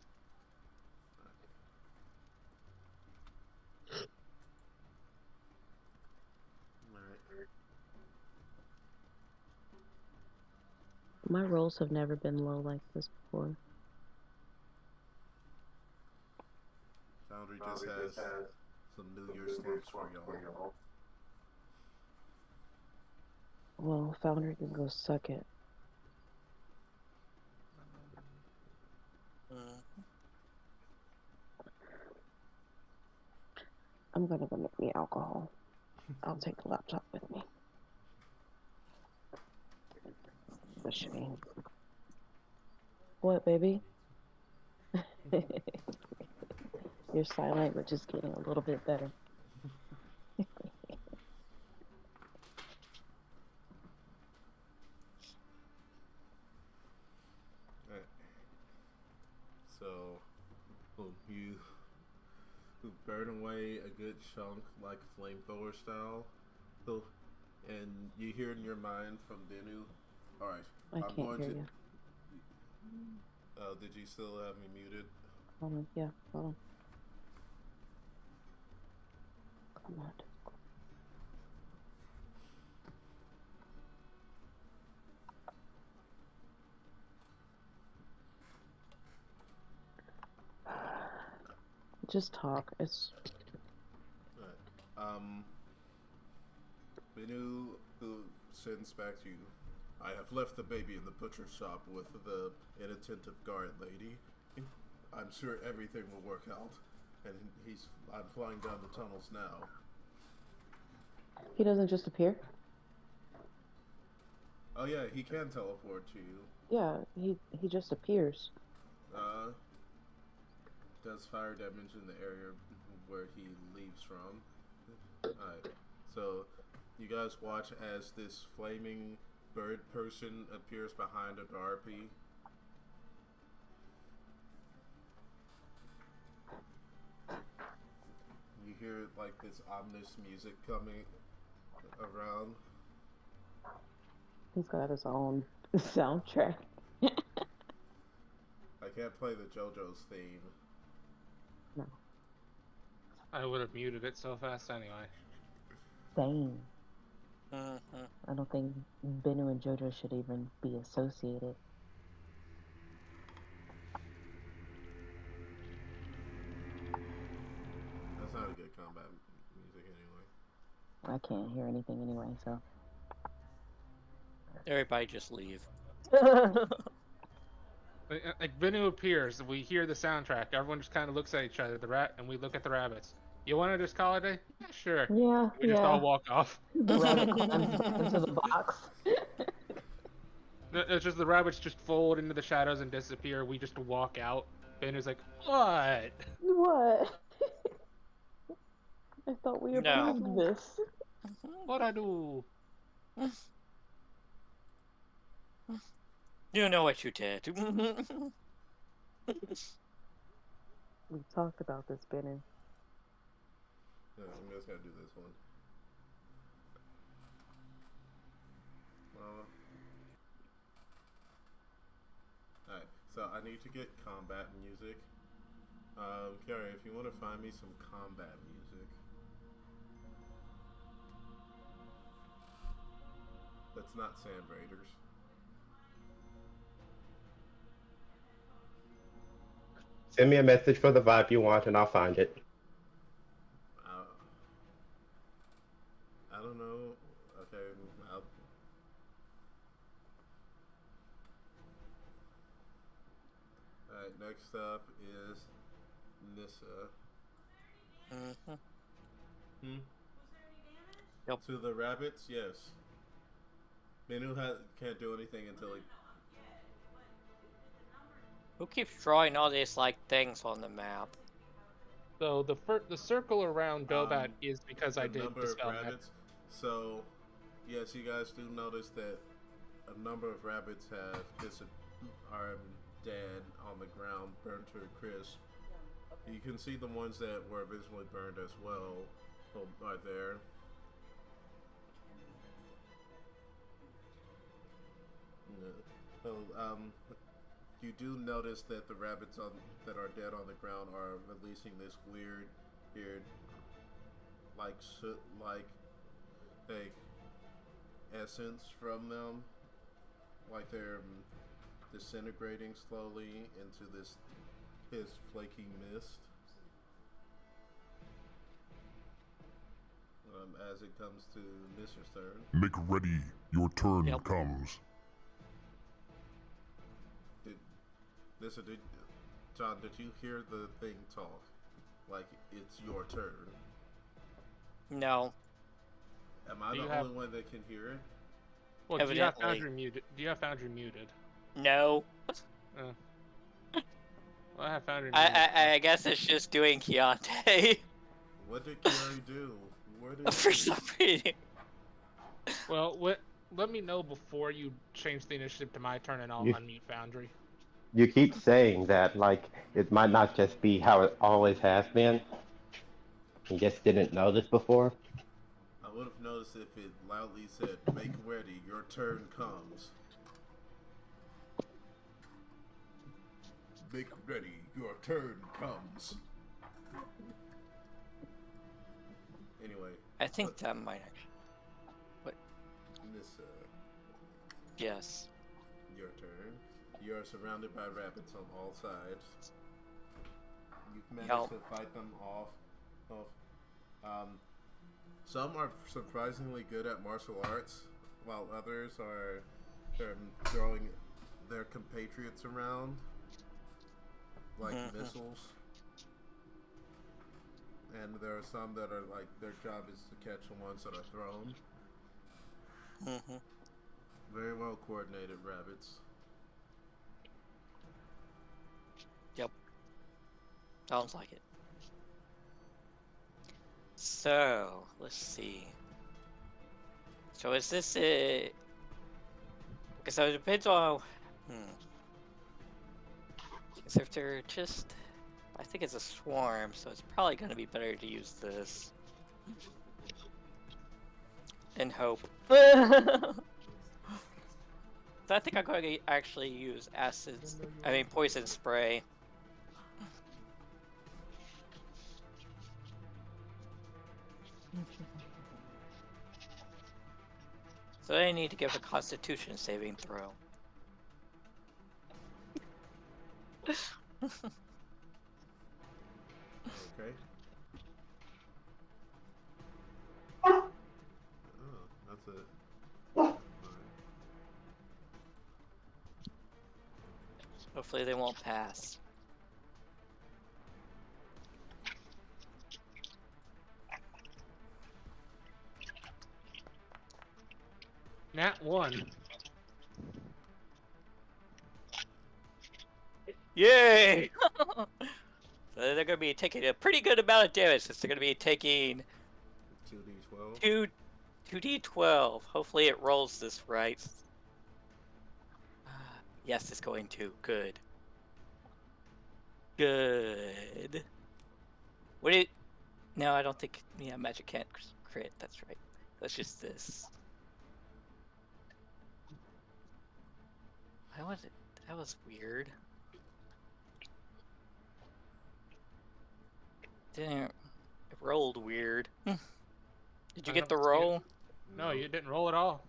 Alright. My rolls have never been low like this before. Foundry just has some New Year slumps for y'all. Well, Foundry can go suck it. I'm gonna go make me alcohol. I'll take the laptop with me. A shame. What, baby? You're silent, but just getting a little bit better. Right. So, you burn away a good chunk like flamethrower style. And you hear in your mind from Denu, alright, I can't hear you. Did you still have me muted? Hold on, yeah, hold on. Come on. Just talk. It's Benu, who sends back to you, I have left the baby in the butcher shop with the inattentive guard lady. I'm sure everything will work out. And I'm flying down the tunnels now. He doesn't just appear? Oh yeah, he can teleport to you. Yeah, he just appears. Does fire damage in the area where he leaves from. Alright, so you guys watch as this flaming bird person appears behind a Darpy. You hear like this ominous music coming around. He's got his own soundtrack. I can't play the JoJo's theme. No. I would have muted it so fast anyway. Same. I don't think Benu and JoJo should even be associated. That's not a good combat music anyway. I can't hear anything anyway, so. Everybody just leave. Like Benu appears, we hear the soundtrack. Everyone just kind of looks at each other, and we look at the rabbits. You want to just call it a day? Yeah, sure. Yeah, We just all walk off. The rabbit climbs into the box. It's just the rabbits just fold into the shadows and disappear. We just walk out. Benu's like, what? What? I thought we approved No. this. What I do? You know what you did. We talked about this, Benny. Yeah, I'm just gonna do this one. Alright, so I need to get combat music. Carrie, if you want to find me some combat music. That's not Sand Raiders. Send me a message for the vibe you want and I'll find it. I don't know. Okay, Alright, next up is Nissa. Mm-hmm. Yep. To the rabbits, yes. Menu can't do anything until he... Who keeps drawing all these like things on the map? So the circle around Dobat is because I did number dispel of rabbits. So, yes, you guys do notice that a number of rabbits are dead on the ground, burned to a crisp. You can see the ones that were originally burned as well are there. So, you do notice that the rabbits that are dead on the ground are releasing this weird, like soot-like, essence from them, like they're disintegrating slowly into this flaky mist. As it comes to Mr. Stern. Make ready, your turn comes. John, did you hear the thing talk? Like, it's your turn. No. Am I the only one that can hear it? Well, do you have Foundry muted? No. Well, I have Foundry muted. I guess it's just doing Keontae. What did Kiari do? Where did For some reason. Well, let me know before you change the initiative to my turn, and I'll unmute Foundry. You keep saying that like it might not just be how it always has been. You just didn't know this before. I would have noticed if it loudly said, "Make ready, your turn comes." Make ready, your turn comes. Anyway. I think that might actually... What? Nissa. Yes. Your turn. You are surrounded by rabbits on all sides. You've managed to fight them off. Some are surprisingly good at martial arts, while others are throwing their compatriots around like missiles. And there are some that are like, their job is to catch the ones that are thrown. Very well coordinated rabbits. Yep. Sounds like it. So, let's see. So is this a... Okay, so it depends on... Because if they're just... I think it's a swarm, so it's probably going to be better to use this. And hope. So I think I'm going to actually use poison spray. So I need to give a Constitution saving throw. Okay. Oh, that's it. Hopefully they won't pass. Nat 1. Yay! So they're going to be taking a pretty good amount of damage since they're going to be taking 2d12. 2d12. Hopefully it rolls this right. Yes, it's going to. Good. good. What it? No, I don't think. Yeah, magic can't crit. That's right. That's just this. Why was it? That was weird. Didn't. It rolled weird. Did you I get the don't see it. roll? No, you didn't roll at all.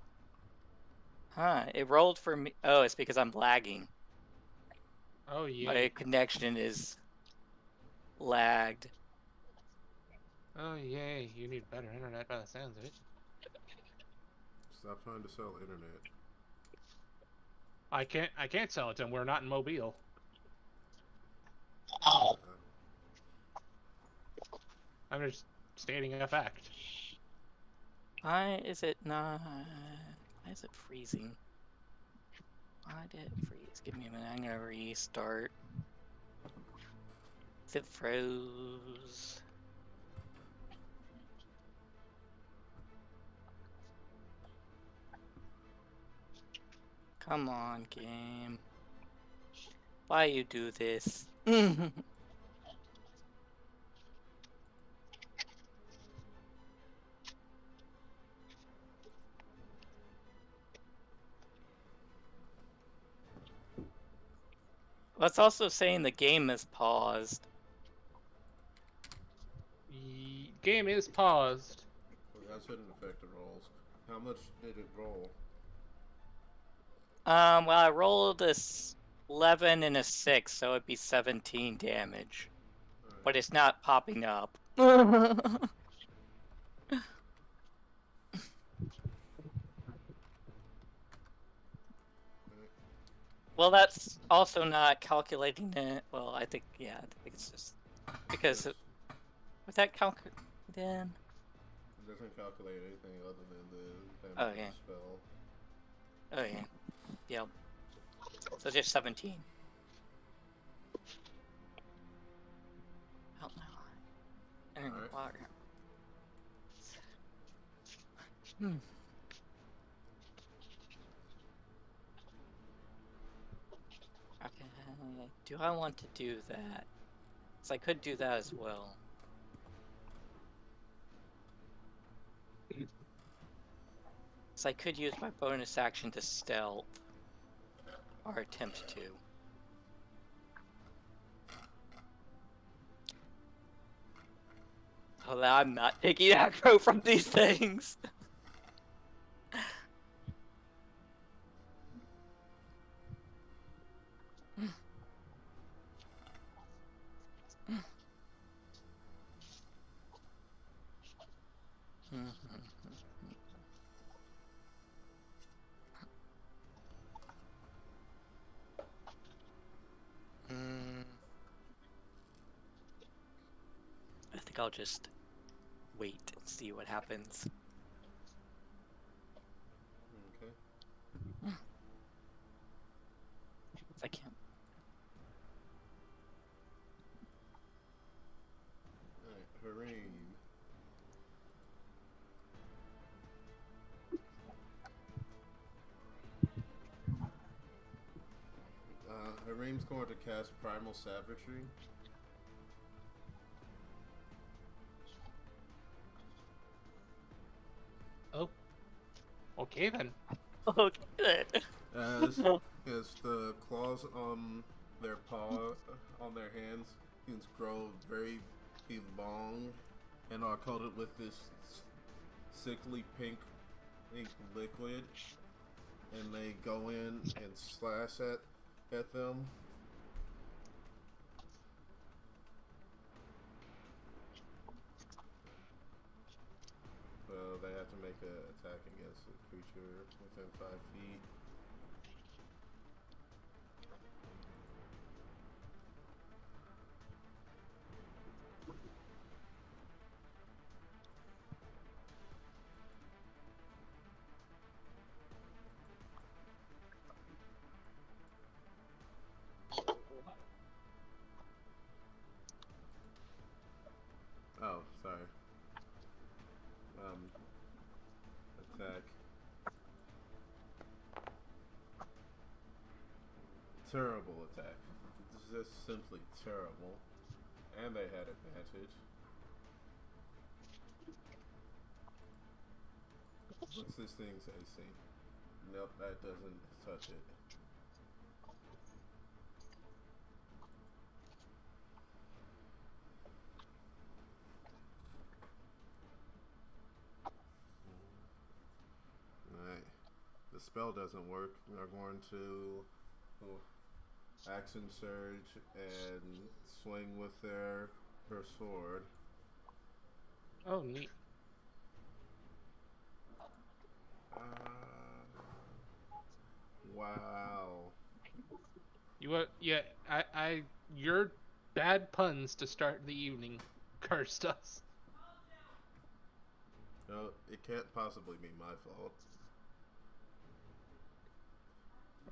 Huh? It rolled for me. Oh, it's because I'm lagging. Oh yeah. My connection is lagged. Oh yay, you need better internet by the sounds of it. Stop trying to sell internet. I can't sell it to him. We're not in Mobile. I'm just stating a fact. Why is it not? Why is it freezing? Why did it freeze? Give me a minute. I'm gonna restart. It froze. Come on, game. Why you do this? Well, it's also saying the game is paused. The game is paused. Well, that shouldn't affect the rolls. How much did it roll? Well, I rolled a 11 and a 6, so it'd be 17 damage. Alright. But it's not popping up. Well, that's also not calculating it. Well, I think, yeah, I think it's just because would that calculate then? It doesn't calculate anything other than the damage Oh, of yeah. the spell. Oh yeah, yep. So just 17. Help my life. And Alright. water. Okay, do I want to do that? Because I could do that as well. So I could use my bonus action to stealth. Or attempt to. Although I'm not taking aggro from these things. I think I'll just wait and see what happens. Okay. I can't. Alright, Hareem. Hareem's going to cast Primal Savagery. Oh. Okay then. Okay, good. As the claws on their paw, on their hands, things grow very long and are coated with this sickly pink liquid, and they go in and slash at them. They have to make an attack against a creature within 5 feet. Oh, sorry. Attack. Terrible attack. just simply terrible. And they had advantage. What's this thing's AC? Nope, that doesn't touch it. Alright. The spell doesn't work. They're going to action surge and swing with her sword. Oh, neat. Wow. Yeah, your bad puns to start the evening cursed us. No, it can't possibly be my fault.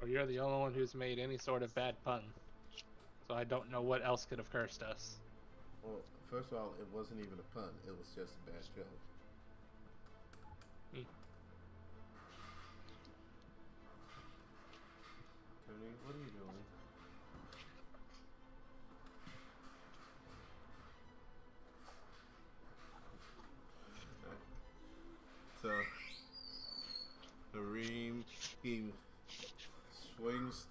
Or you're the only one who's made any sort of bad pun. So I don't know what else could have cursed us. Well, first of all, it wasn't even a pun. It was just a bad joke. Tony, what are you doing? So, Nareem, he swings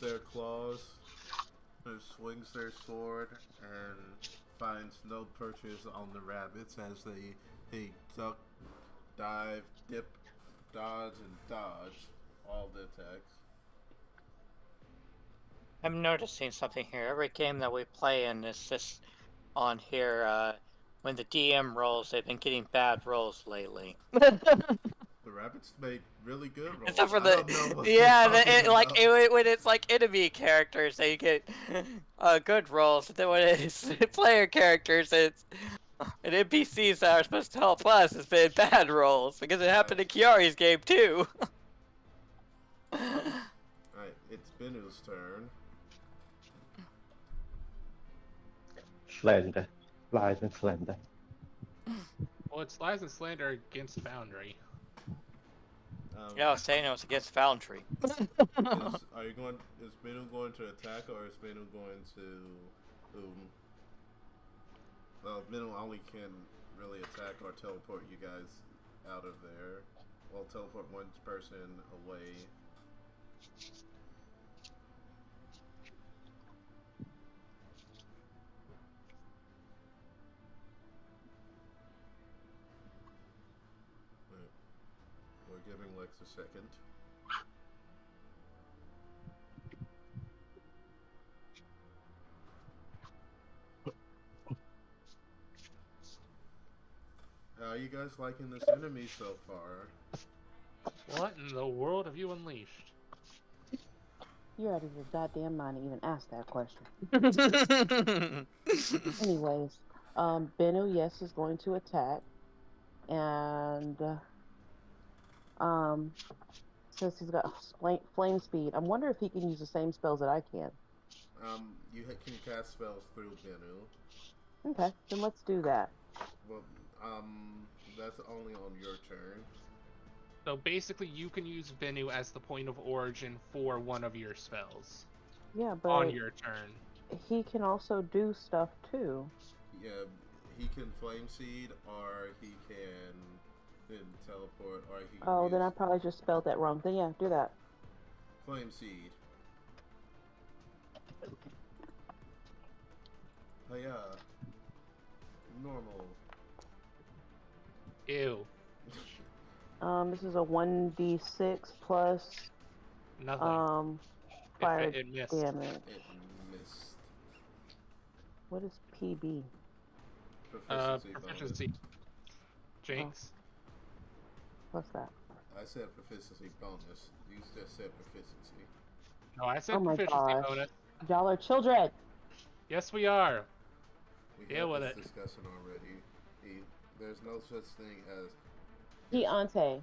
their claws, or swings their sword, and finds no purchase on the rabbits as they duck, dive, dip, dodge, and dodge all the attacks. I'm noticing something here. Every game that we play in is just on here. When the DM rolls, they've been getting bad rolls lately. The rabbits made really good rolls. Except for I don't know what when it's like enemy characters, they get good rolls. Then when it's player characters, it's and NPCs that are supposed to help us, it's been bad rolls because it happened in Kiari's game too. Alright, it's Benu's turn. Slender. Lies and slender. Well, it's lies and slander against Foundry. Yeah, I was saying it was against Foundry. Is Benu going to attack, or is Benu going to well, Benu only can really attack or teleport you guys out of there. Well, teleport one person away. We're giving Lex a second. How are you guys liking this enemy so far? What in the world have you unleashed? You're out of your goddamn mind to even ask that question. Anyways, Benu, yes, is going to attack. And, since he's got flame speed, I wonder if he can use the same spells that I can. You can cast spells through Benu. Okay, then let's do that. Well, that's only on your turn. So basically, you can use Venu as the point of origin for one of your spells. Yeah, but on your turn. He can also do stuff too. Yeah, he can flame seed, or he can then teleport, or he can Oh, then I probably just spelled that wrong. Then yeah, do that. flame seed. Hiya. Normal. Ew. This is a 1d6 plus Nothing. fire It missed. damage. It missed. What is PB? Proficiency. Jinx. What's that? I said proficiency bonus. You just said proficiency. No, I said Oh my proficiency gosh. bonus. Y'all are children. Yes, we are. We Deal with had this it. discussion already. There's no such thing as Deontay.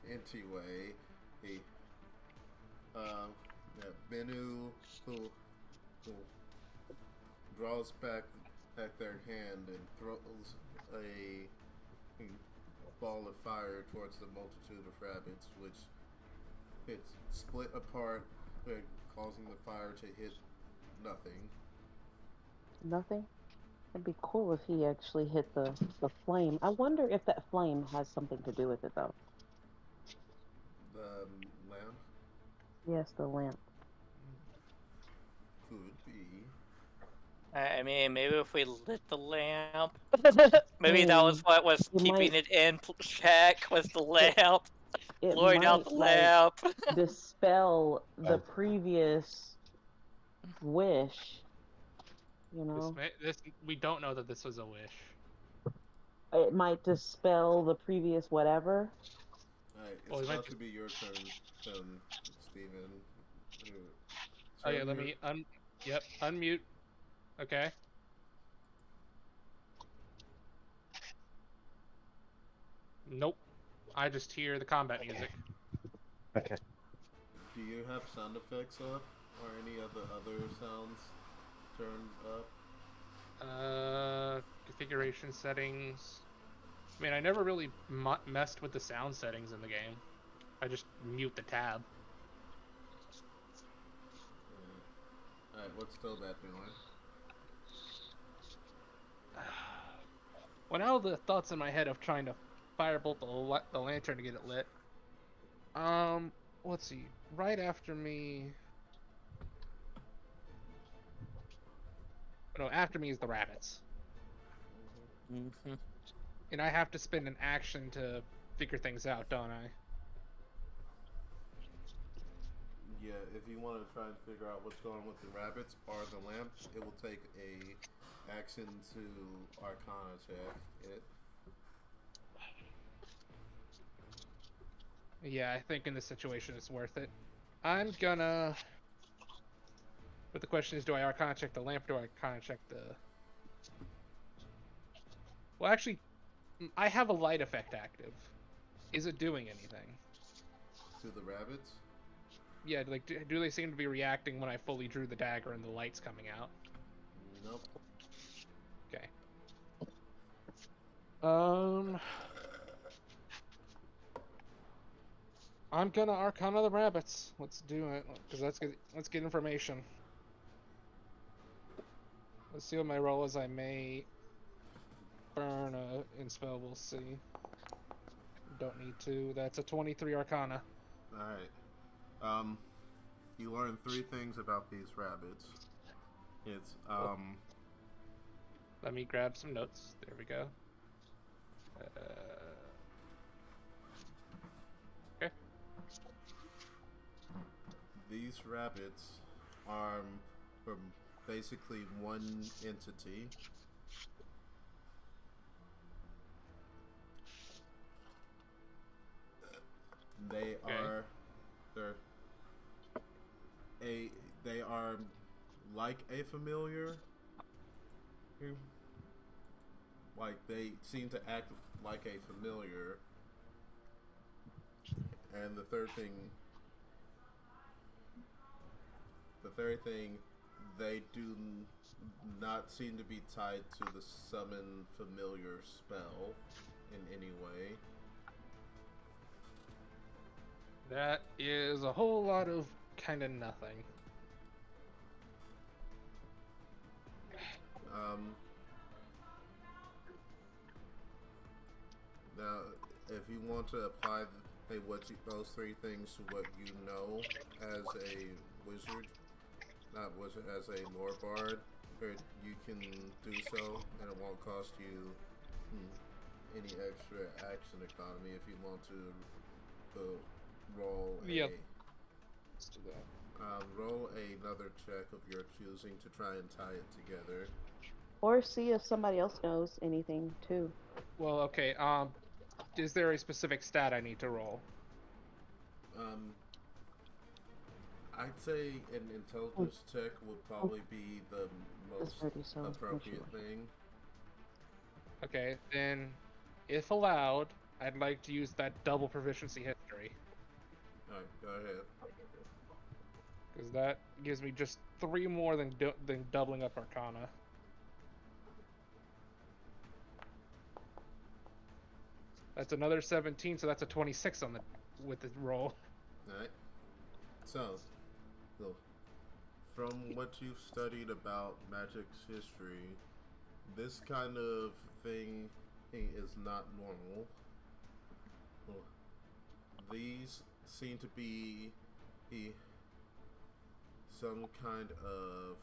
Anyway, Benu who draws back their hand and throws a ball of fire towards the multitude of rabbits, which It's split apart, causing the fire to hit nothing. Nothing. It'd be cool if he actually hit the flame. I wonder if that flame has something to do with it, though. The lamp Yes, the lamp. could be. I mean, maybe if we lit the lamp, maybe that was Hey, what was it keeping might it in check, was the it lamp, it blowing out might the like lamp. dispel the Uh, previous wish. You know, This we don't know that this was a wish. it might dispel the previous whatever. Alright, Well, it's we might about to just. be your turn, Steven. Oh yeah, Turn let your... me Yep, unmute. Okay. Nope. I just hear the combat music. Okay. Do you have sound effects up? Or any of the other sounds turned up? Configuration settings. I mean, I never really messed with the sound settings in the game. I just mute the tab. Alright, what's still that doing? Well, now the thoughts in my head of trying to firebolt the lantern to get it lit. Let's see. Right after me. No, after me is the rabbits, Mm-hmm. and I have to spend an action to figure things out, don't I? Yeah, if you want to try and figure out what's going on with the rabbits or the lamp, it will take a action to Arcana check it. Yeah, I think in this situation it's worth it. I'm gonna. But the question is, do I Arcana check the lamp? Or do I Arcana check the? Well, actually, I have a light effect active. Is it doing anything? To the rabbits? Yeah, like do they seem to be reacting when I fully drew the dagger and the light's coming out? Nope. Okay. I'm gonna Arcana the rabbits. Let's do it, because let's get information. Let's see what my roll is. I may burn a inspell. We'll see. Don't need to. That's a 23 Arcana. Alright. You learn 3 things about these rabbits. It's, Let me grab some notes. There we go. Okay. these rabbits are from basically one entity. They are they are like a familiar. Like they seem to act like a familiar. And the third thing, they do not seem to be tied to the summon familiar spell in any way. That is a whole lot of kind of nothing. Now, if you want to apply those 3 things to what you know as a wizard, not wizard, as a lore bard, you can do so, and it won't cost you any extra action economy if you want to roll a... Yep. Let's do that. Roll another check of your choosing to try and tie it together. Or see if somebody else knows anything too. Well, okay. Is there a specific stat I need to roll? I'd say an intelligence check would probably be the most appropriate thing. Okay, then, if allowed, I'd like to use that double proficiency history. Alright, go ahead. Because that gives me just 3 more than doubling up Arcana. That's another 17, so that's a 26 with the roll. Alright. So, from what you've studied about magic's history, this kind of thing is not normal. Well, these seem to be some kind of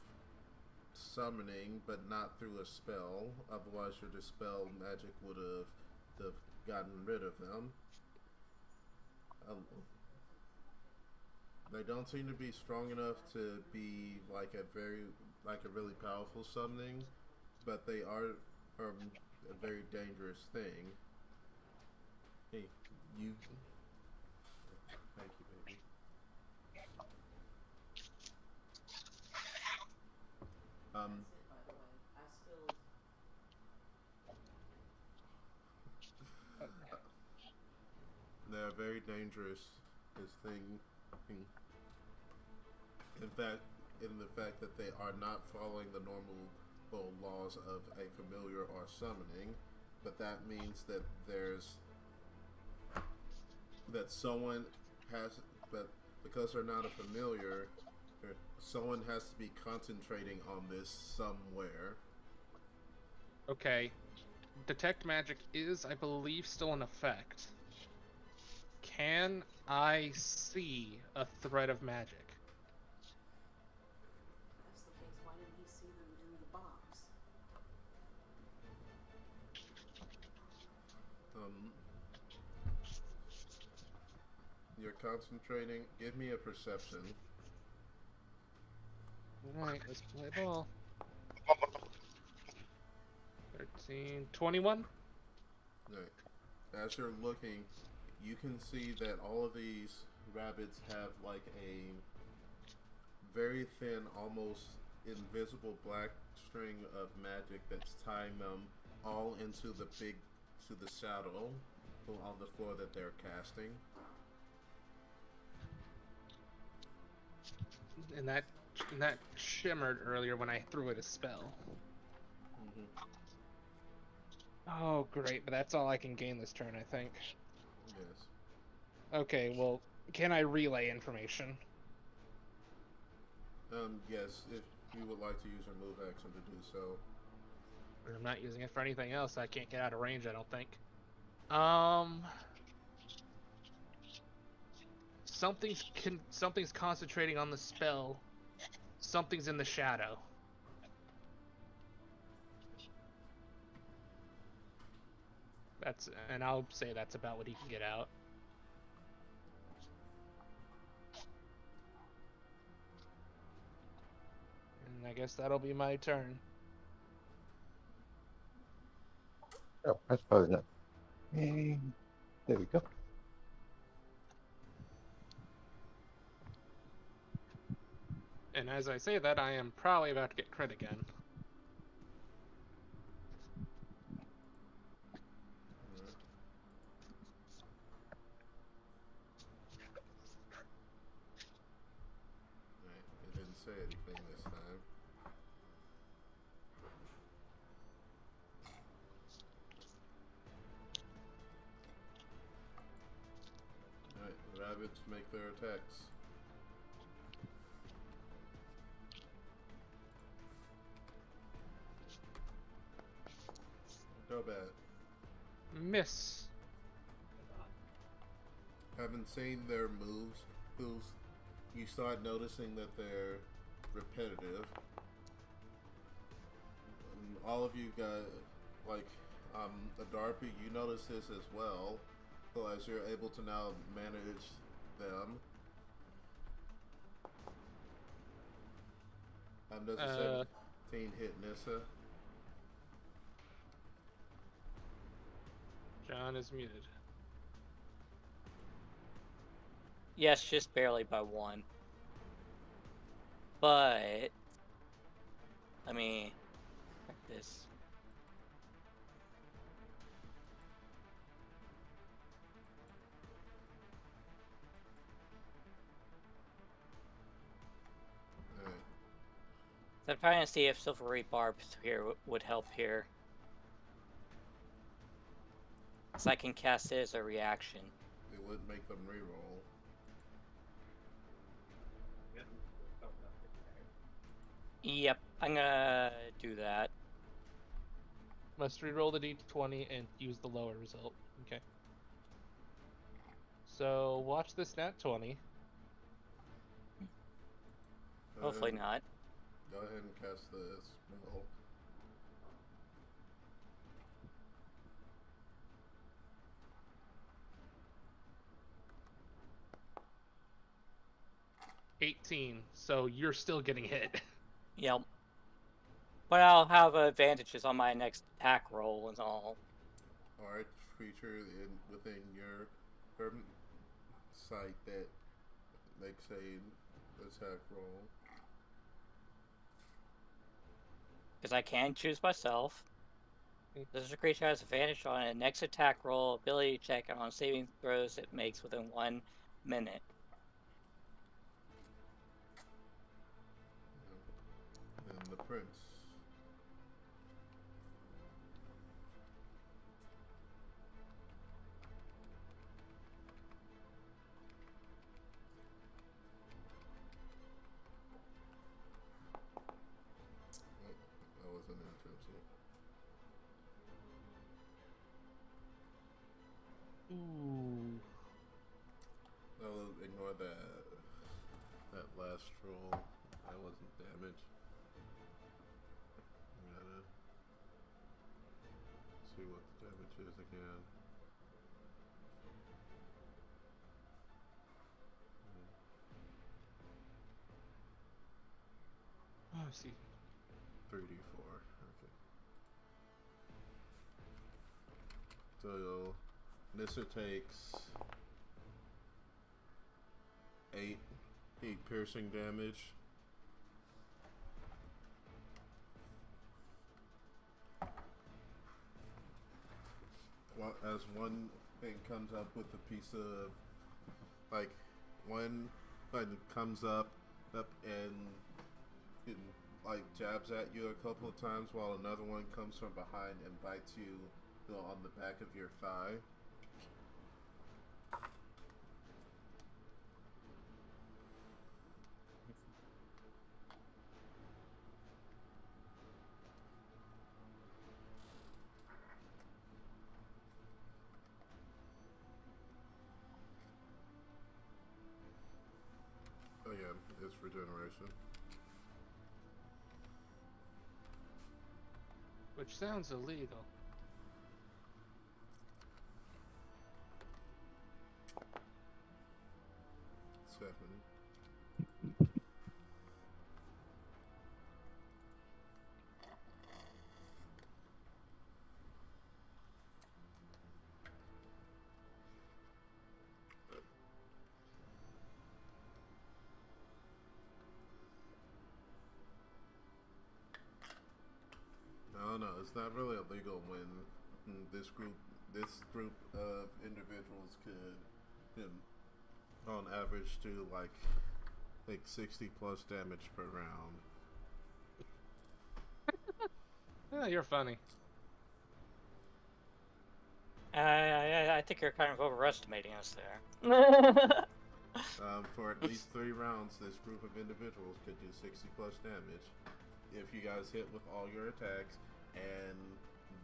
summoning, but not through a spell. Otherwise, your dispel magic would have gotten rid of them. Um, they don't seem to be strong enough to be like a really powerful summoning, but they are a very dangerous thing. Hey, you. Thank you, baby. They're very dangerous. This thing, in fact, in the fact that they are not following the normal laws of a familiar or summoning, but that means that someone has, but because they're not a familiar, someone has to be concentrating on this somewhere. Okay. Detect magic is, I believe, still in effect. Can I see a thread of magic? That's the case. Why didn't he see them in the box? You're concentrating. Give me a perception. Alright, let's play ball. 13, 21? Right. As you're looking, you can see that all of these rabbits have like a very thin, almost invisible black string of magic that's tying them all into the shadow on the floor that they're casting. And that shimmered earlier when I threw it a spell. Oh, great, but that's all I can gain this turn, I think. Yes. Okay, well, can I relay information? Yes, if you would like to use your move action to do so. I'm not using it for anything else. I can't get out of range, I don't think. Something's concentrating on the spell. Something's in the shadow. And I'll say that's about what he can get out. And I guess that'll be my turn. Oh, I suppose not. And there we go. And as I say that, I am probably about to get crit again. Right. It didn't say anything this time. Alright, the rabbits make their attacks. Go bad. Miss. Having seen their moves, you start noticing that they're repetitive. All of you got, like, Adarpi, you notice this as well. So as you're able to now manage them. Does a 17 hit Nissa? John is muted. Yes, just barely by 1. But let me check this. Alright. So I'm trying to see if Silvery Barbs here would help here. So I can cast it as a reaction. It would make them reroll. Yep, I'm gonna do that. Must re-roll the d20 and use the lower result. Okay. So watch this nat 20. Hopefully not. Go ahead and cast the spell. So you're still getting hit. Yep. But I'll have advantages on my next attack roll and all. Alright, creature within your sight that makes a attack roll. Because I can choose myself. This creature has advantage on a next attack roll, ability check, and on saving throws it makes within 1 minute. And the prince. That wasn't interesting. Ooh. I'll ignore that last roll. That wasn't damage. I'm gonna see what the damage is again. Oh, I see. 3d4. Okay. So Nissa takes 8 piercing damage. As one thing comes up with a piece of, like, one thing comes up and it, like, jabs at you a couple of times, while another one comes from behind and bites you, on the back of your thigh. Oh yeah, it's regeneration. Which sounds illegal. Seven. No, it's not really illegal when this group of individuals could, on average, do like 60 plus damage per round. Yeah, you're funny. I think you're kind of overestimating us there. For at least 3 rounds, this group of individuals could do 60 plus damage. If you guys hit with all your attacks and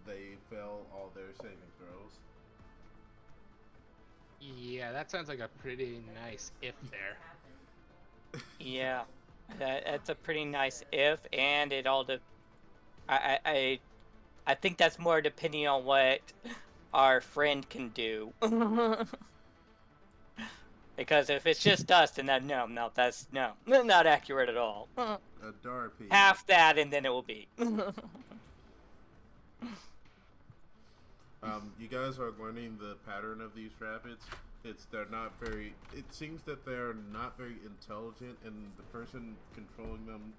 they fail all their saving throws. Yeah, that sounds like a pretty nice if there. Yeah, that's a pretty nice if, and it all I think that's more depending on what our friend can do. Because if it's just us, then that's not accurate at all. A Darpy. Half that, and then it will be. You guys are learning the pattern of these rabbits. They're not very. It seems that they're not very intelligent, and the person controlling them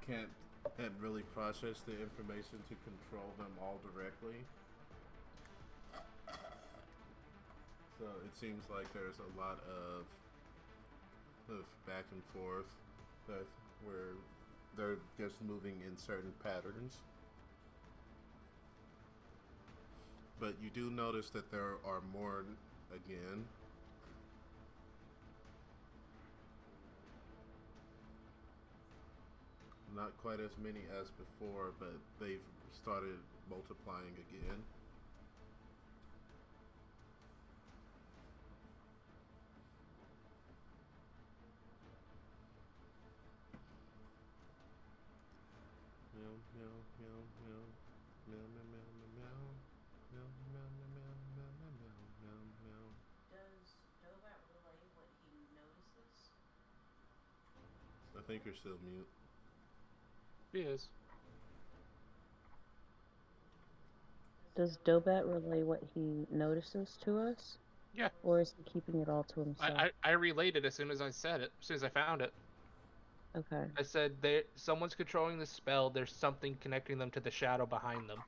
can't really process the information to control them all directly. So it seems like there's a lot of back and forth where they're just moving in certain patterns. But you do notice that there are more again. not quite as many as before, but they've started multiplying again. Meow, meow, meow, meow. Meow, meow, meow, meow, meow. Meow, meow, meow, meow, meow, meow, meow, meow. Does Dobat relay what he notices? I think you're still mute. He is. Does Dobat relay what he notices to us? Yeah. Or is he keeping it all to himself? I relayed it as soon as I said it, as soon as I found it. Okay. I said someone's controlling the spell, there's something connecting them to the shadow behind them.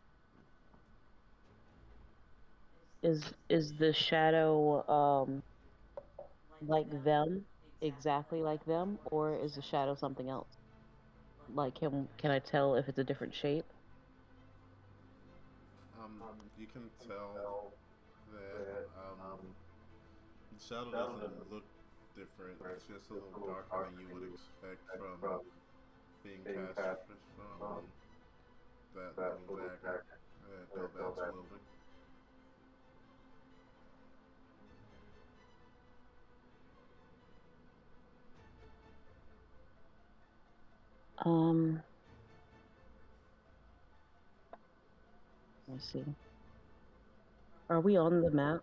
Is the shadow like them? Exactly like them? Or is the shadow something else? Like him, can I tell if it's a different shape? You can tell that the shadow doesn't look different. It's just a little darker than you would expect from being cast from that little dagger that Dobat's wielding. Let's see. Are we on the map?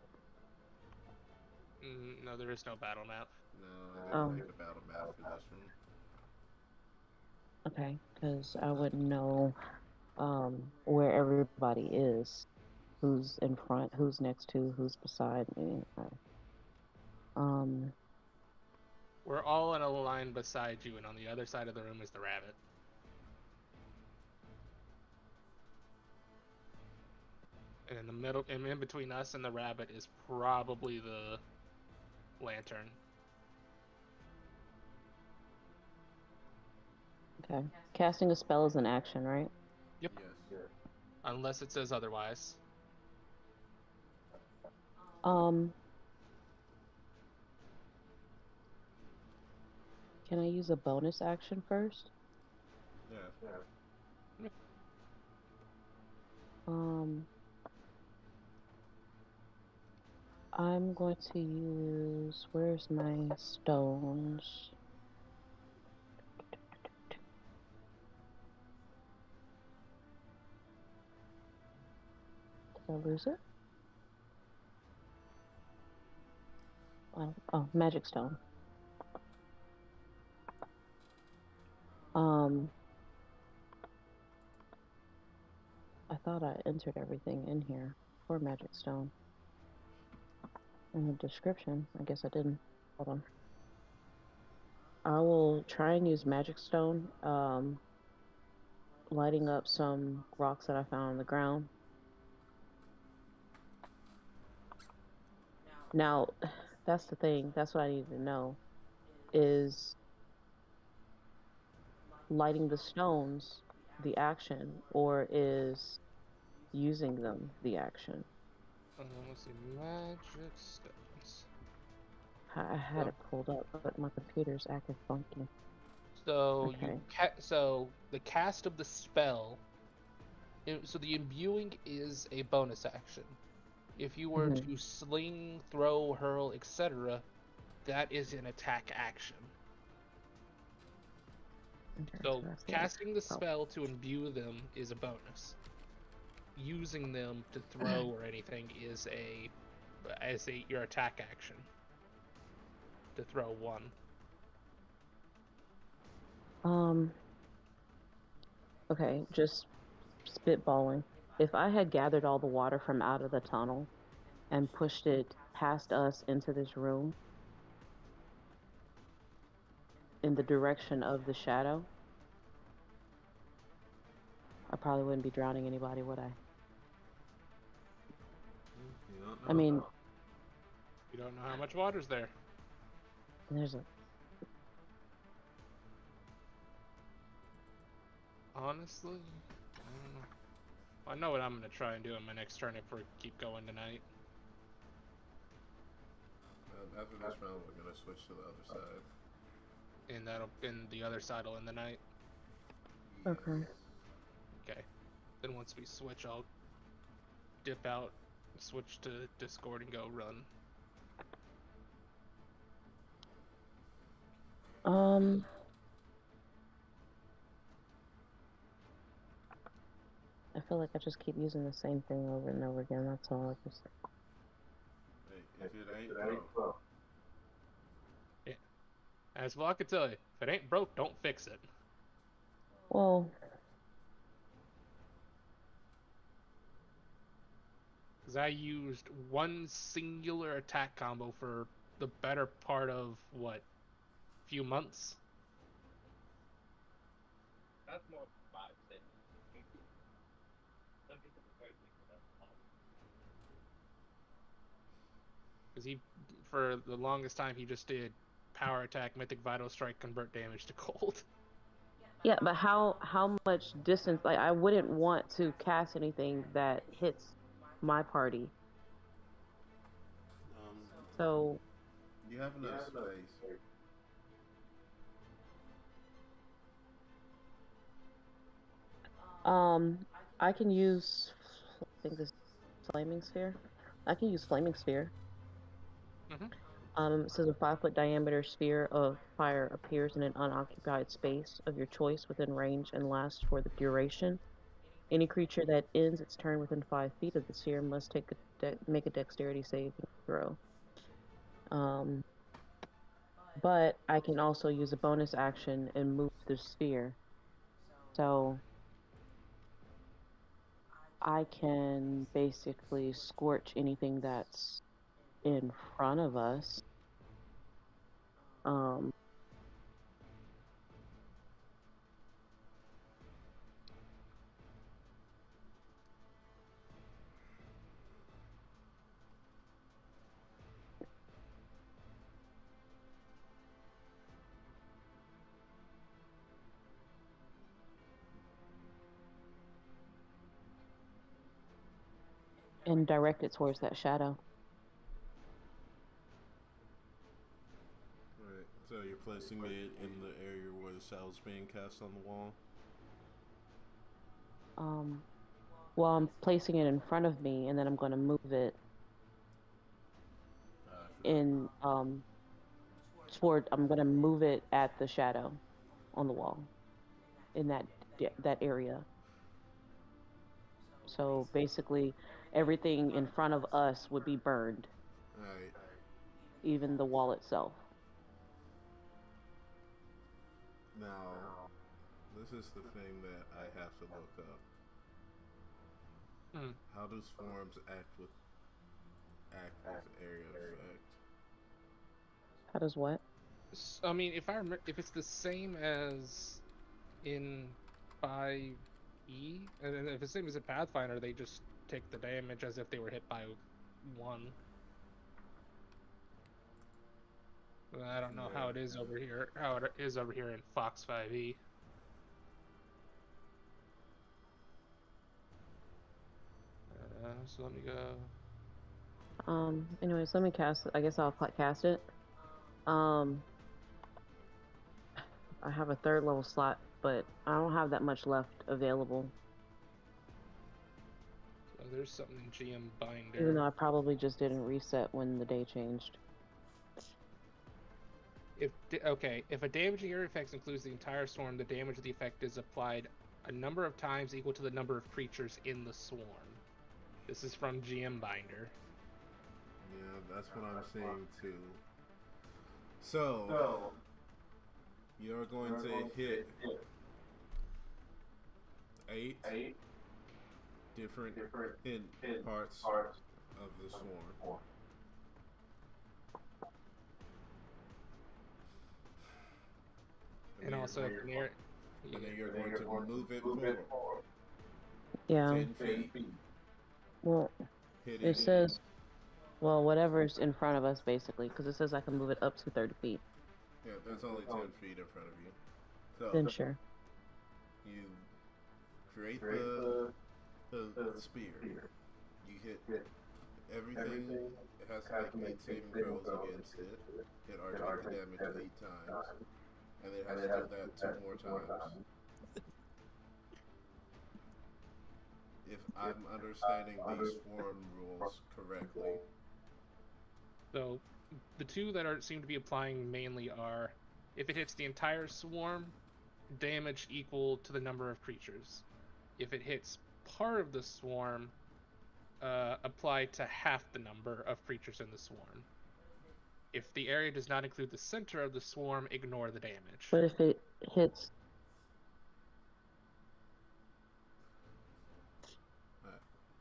No, there is no battle map. No, I didn't make a battle map for this one. Okay, because I wouldn't know where everybody is. Who's in front, who's next to, who's beside me. We're all in a line beside you, and on the other side of the room is the rabbit. And in the middle, and in between us and the rabbit is probably the lantern. Okay. Casting a spell is an action, right? Yep. Yes. Unless it says otherwise. Can I use a bonus action first? Yeah. I'm going to use, where's my stones? Did I lose it? Oh, magic stone. I thought I entered everything in here for magic stone. In the description, I guess I didn't. Hold on. I will try and use magic stone, lighting up some rocks that I found on the ground. Now, that's the thing. That's what I need to know. Is lighting the stones the action, or is using them the action? Let's see, magic stones. I had it pulled up, but my computer's acting funky. So Okay. so the cast of the spell. So the imbuing is a bonus action. If you were to sling, throw, hurl, etc., that is an attack action. So casting the spell to imbue them is a bonus. Using them to throw or anything is your attack action. To throw one. Okay, just spitballing. If I had gathered all the water from out of the tunnel and pushed it past us into this room in the direction of the shadow, I probably wouldn't be drowning anybody, would I? I mean, you don't know how much water's there. There's a... Honestly, I don't know. I know what I'm gonna try and do in my next turn if we keep going tonight. After this round, we're gonna switch to the other side. And the other side will end the night. Okay. Okay. Then once we switch, I'll dip out, switch to Discord, and go run. I feel like I just keep using the same thing over and over again. That's all. I just. Hey, if it ain't broke. Yeah. As well, I can tell you, if it ain't broke, don't fix it. Well, Because I used one singular attack combo for the better part of, what, few months? That's more 5, 6. Because he, for the longest time, he just did power attack, mythic vital strike, convert damage to cold. yeah, but how much distance? Like, I wouldn't want to cast anything that hits my party. So You have enough space. I can use. I think this flaming sphere. I can use flaming sphere. It says a 5-foot diameter sphere of fire appears in an unoccupied space of your choice within range and lasts for the duration. Any creature that ends its turn within 5 feet of the sphere must make a dexterity saving throw. But I can also use a bonus action and move the sphere. So I can basically scorch anything that's in front of us. And direct it towards that shadow. Right. So you're placing it in the area where the shadow's being cast on the wall? Well, I'm placing it in front of me, and then I'm going to move it in I'm going to move it at the shadow on the wall in that area. So basically, everything in front of us would be burned. Right. Even the wall itself. Now, this is the thing that I have to look up. How do swarms act with area effect? How does what? I mean, if I remember, if it's the same as in 5E, and if it's the same as in Pathfinder, they just take the damage as if they were hit by 1. I don't know how it is over here. How it is over here in Fox 5E. So let me go. Anyways, let me cast it. I guess I'll cast it. I have a 3rd level slot, but I don't have that much left available. So there's something in GM Binder. Even though I probably just didn't reset when the day changed. If a damaging area effect includes the entire swarm, the damage of the effect is applied a number of times equal to the number of creatures in the swarm. This is from GM Binder. Yeah, that's what I'm seeing too. So you're going to hit 8 different parts of the swarm. And also, and then you're going to move it forward. Yeah. 10 feet. Well, it says, well, whatever's in front of us, basically, because it says I can move it up to 30 feet. Yeah, there's only 10 feet in front of you. So Then sure. You create the spear. You hit everything. It has to make 8 saving throws against it. Hit R2 damage 8 times. And it has to do that 2 more times. if I'm understanding these swarm rules correctly. So, the two that seem to be applying mainly are, if it hits the entire swarm, damage equal to the number of creatures. If it hits part of the swarm, apply to half the number of creatures in the swarm. If the area does not include the center of the swarm, ignore the damage. But if it hits,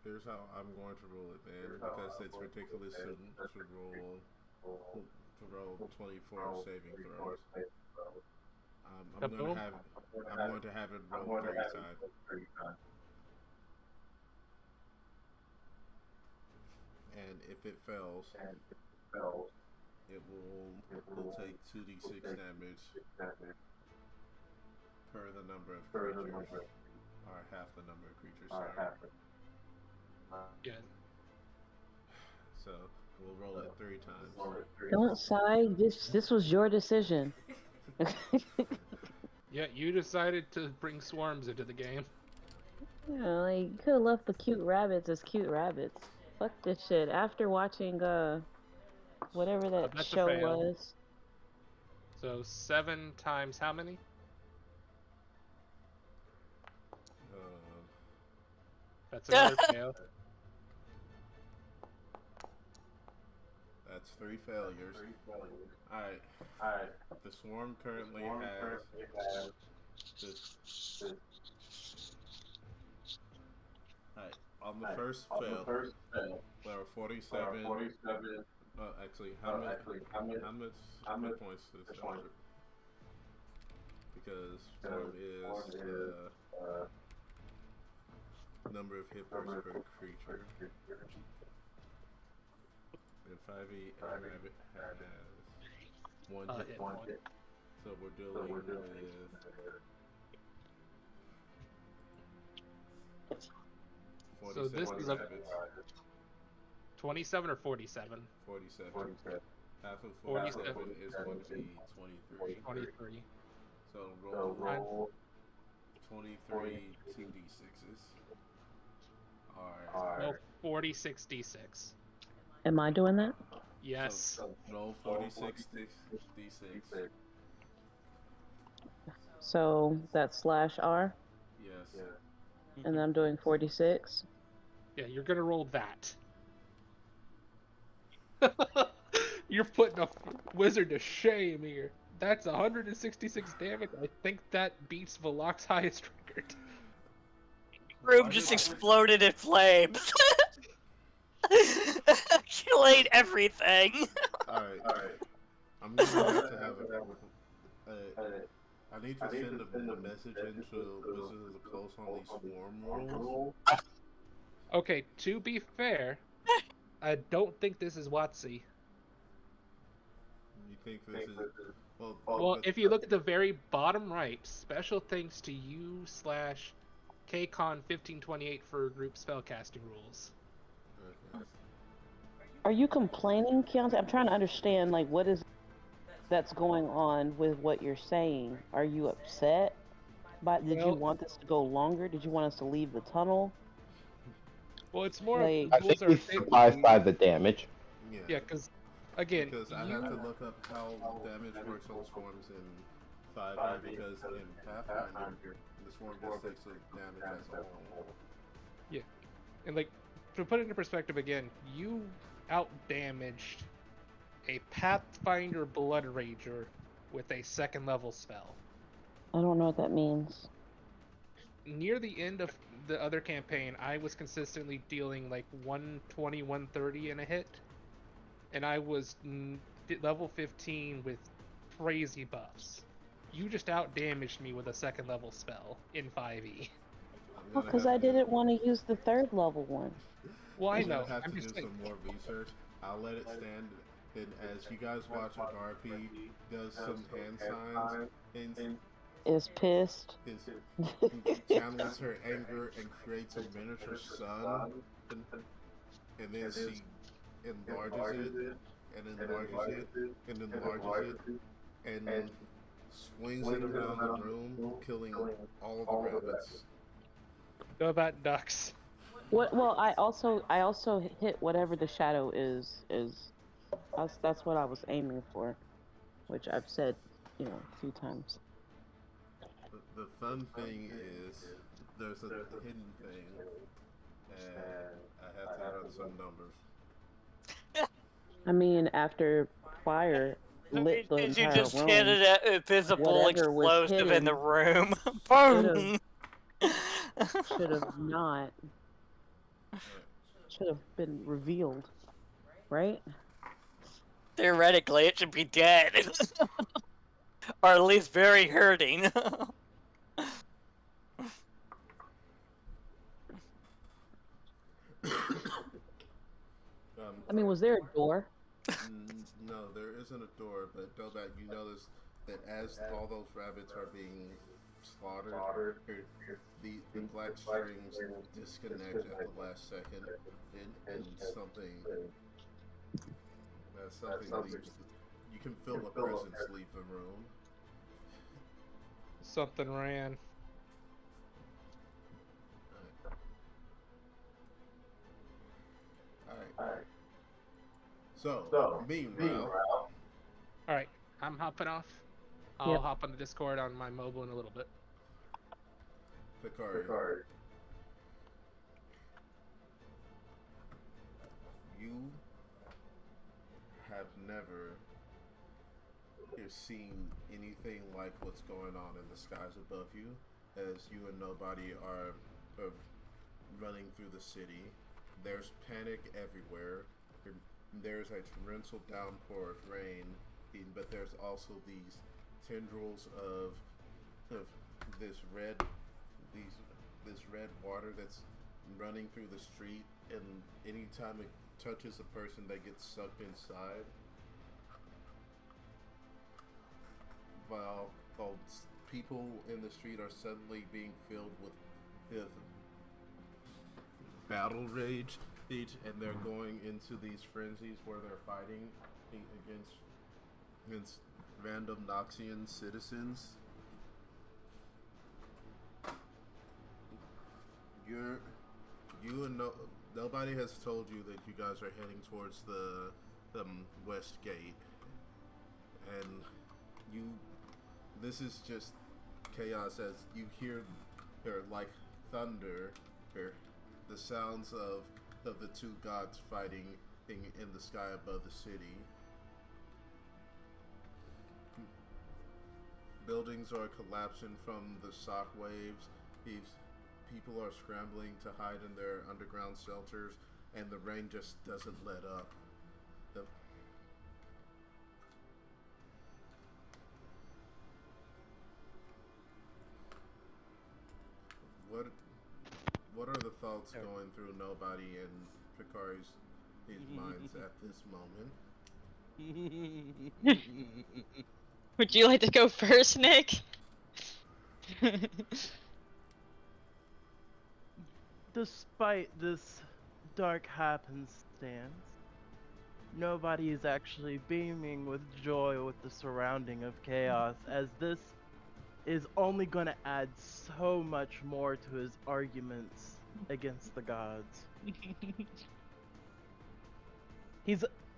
Here's how I'm going to rule it, man, because it's ridiculous to roll 24 saving throws. I'm going to have it roll 3 times. And if it fails, it will take 2d6 damage per the number of creatures, or half the number of creatures. Sorry. Yeah. So we'll roll it 3 times. don't sigh. This was your decision. Yeah, you decided to bring swarms into the game. Yeah, like you could have left the cute rabbits as cute rabbits. Fuck this shit. After watching whatever that That's a show fail. was. So 7 times how many? That's another fail. That's 3 failures. Alright. The swarm currently has this. Alright. On the first fail, there are 47. Actually, how much hit points is this? Because swarm is the number of hit points per creature. And 5e and rabbit has 1 hit point. So we're dealing with 47 So this is a rabbits. 27 or 47? 47. Half of 47 is going to be 23. 23. So roll 23 2d6s. Roll 46 d6. Am I doing that? Yes. So roll 46 d6. So that's /R, Yes. and then I'm doing 46. Yeah, you're gonna roll that. You're putting a wizard to shame here. That's 166 damage. I think that beats Velok's highest record. Room just exploded in flames. Killing everything. Alright. I'm gonna have to have I need to send a message into Wizards of the Coast on these swarm rules. Okay, to be fair, I don't think this is WotC. You think this is... Well, if you look at the very bottom right, special thanks to you / KCon1528 for group spellcasting rules. Okay. Are you complaining, Keontae? I'm trying to understand, like, what is that's going on with what you're saying. Are you upset? Did you want this to go longer? Did you want us to leave the tunnel? Well, it's more Like, of I the think rules he's are surprised by the damage. Yeah, because again, Because I have to look up how damage works on swarms in 5e, because in Pathfinder, the swarm just takes the damage as a whole. Yeah, and like to put it into perspective again, you out-damaged a Pathfinder Blood Rager with a 2nd level spell. I don't know what that means. Near the end of the other campaign, I was consistently dealing like 120, 130 in a hit, and I was level 15 with crazy buffs. You just out-damaged me with a 2nd level spell in 5e. Well, because I didn't want to use the 3rd level one. Well, I I'm know. gonna have I'm to do just saying. some more research. I'll let it stand. And as you guys watch RP does some hand signs and Is pissed. channels her anger and creates a miniature sun, and then she enlarges it, and enlarges it, and enlarges it, and swings it around the room, killing all the rabbits. Go about ducks. What? Well, I also hit whatever the shadow is. That's what I was aiming for, which I've said, a few times. The fun thing is there's a hidden thing, and I have to run some numbers. I mean, after fire lit the Did you entire just hit room, an invisible whatever was explosive in the hidden room? should have Boom! not should have been revealed, right? Theoretically, it should be dead. Or at least very hurting. I mean, was there a door? No, there isn't a door, but Dobak, you notice that as all those rabbits are being slaughtered, the black strings disconnect at the last second, and something leaves. You can feel a presence leave the room. Something ran. Alright. So, meanwhile. Alright, I'm hopping off. I'll hop on the Discord on my mobile in a little bit. Picard. You have never seen anything like what's going on in the skies above you, as you and Nobody are running through the city. There's panic everywhere. There's a torrential downpour of rain, but there's also these tendrils of this red water that's running through the street, and anytime it touches a person, they get sucked inside. While people in the street are suddenly being filled with battle rage, and they're going into these frenzies where they're fighting against random Noxian citizens. Nobody has told you that you guys are heading towards the west gate, and this is just chaos as you hear like thunder, the sounds of the two gods fighting in the sky above the city. Buildings are collapsing from the shock waves. People are scrambling to hide in their underground shelters, and the rain just doesn't let up. What are the thoughts going through Nobody and Picari's minds at this moment? Would you like to go first, Nick? Despite this dark happenstance, Nobody is actually beaming with joy with the surrounding of chaos, as this is only going to add so much more to his arguments against the gods.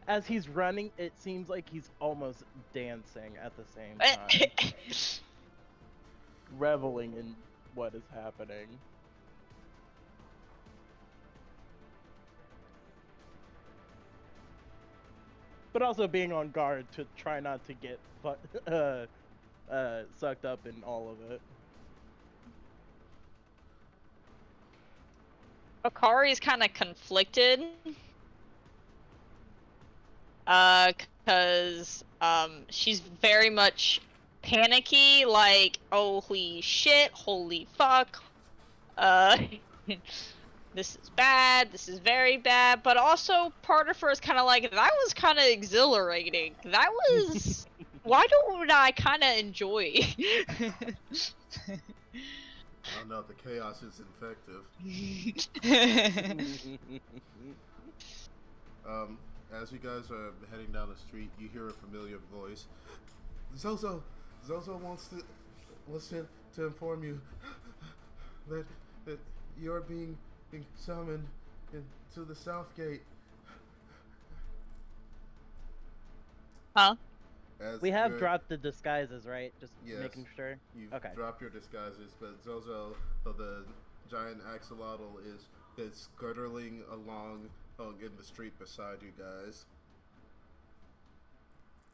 As he's running, it seems like he's almost dancing at the same time. Reveling in what is happening. But also being on guard to try not to get sucked up in all of it. Akari's kind of conflicted. Because she's very much panicky, like, holy shit, holy fuck, this is bad, this is very bad, but also part of her is kind of like, that was kind of exhilarating, that was, why don't I kind of enjoy? Oh no, the chaos is infective. As you guys are heading down the street, you hear a familiar voice. Zozo wants to inform you that you're being being summoned into the south gate. Huh? As We have you're- dropped the disguises, right? Just Yes. making sure. You've Okay. dropped your disguises, but Zozo, the giant axolotl, is skirtling along in the street beside you guys.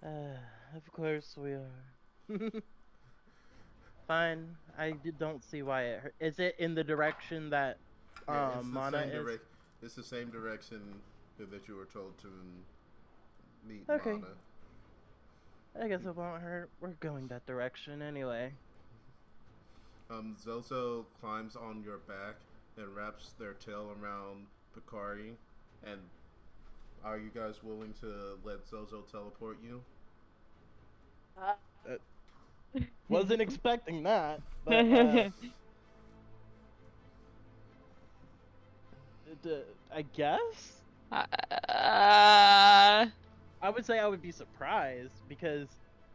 Of course we are. Fine. Don't see why it hurt. Is it in the direction that Yeah, it's the Mana same is? It's the same direction that you were told to meet Okay. Mana. I guess it won't hurt. We're going that direction anyway. Zozo climbs on your back and wraps their tail around Picari. And are you guys willing to let Zozo teleport you? Wasn't expecting that. But, I guess? I would say I would be surprised because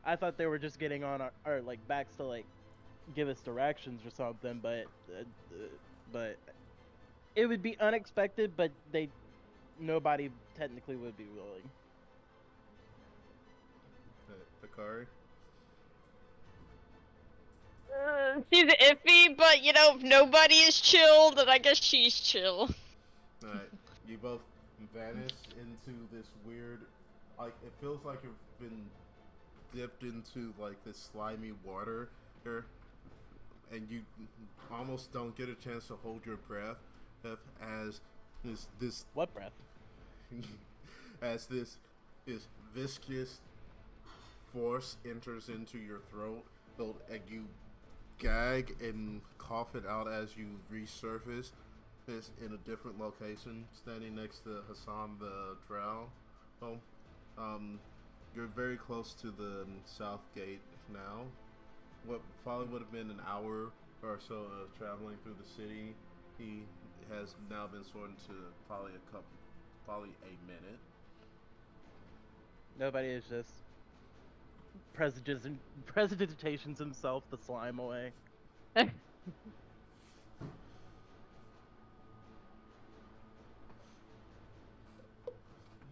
I thought they were just getting on our like backs to like give us directions or something, but it would be unexpected, but nobody technically would be willing. Picari? She's iffy, but you know, if nobody is chill, then I guess she's chill. Alright, you both vanish into this weird, like, it feels like you've been dipped into, like, this slimy water here, and you almost don't get a chance to hold your breath as this What breath? as this viscous force enters into your throat, and you gag and cough it out as you resurface this in a different location, standing next to Hassan the Drow. You're very close to the south gate now. What probably would have been an hour or so of traveling through the city, he has now been shortened to probably a minute. Nobody is just presidentations himself the slime away.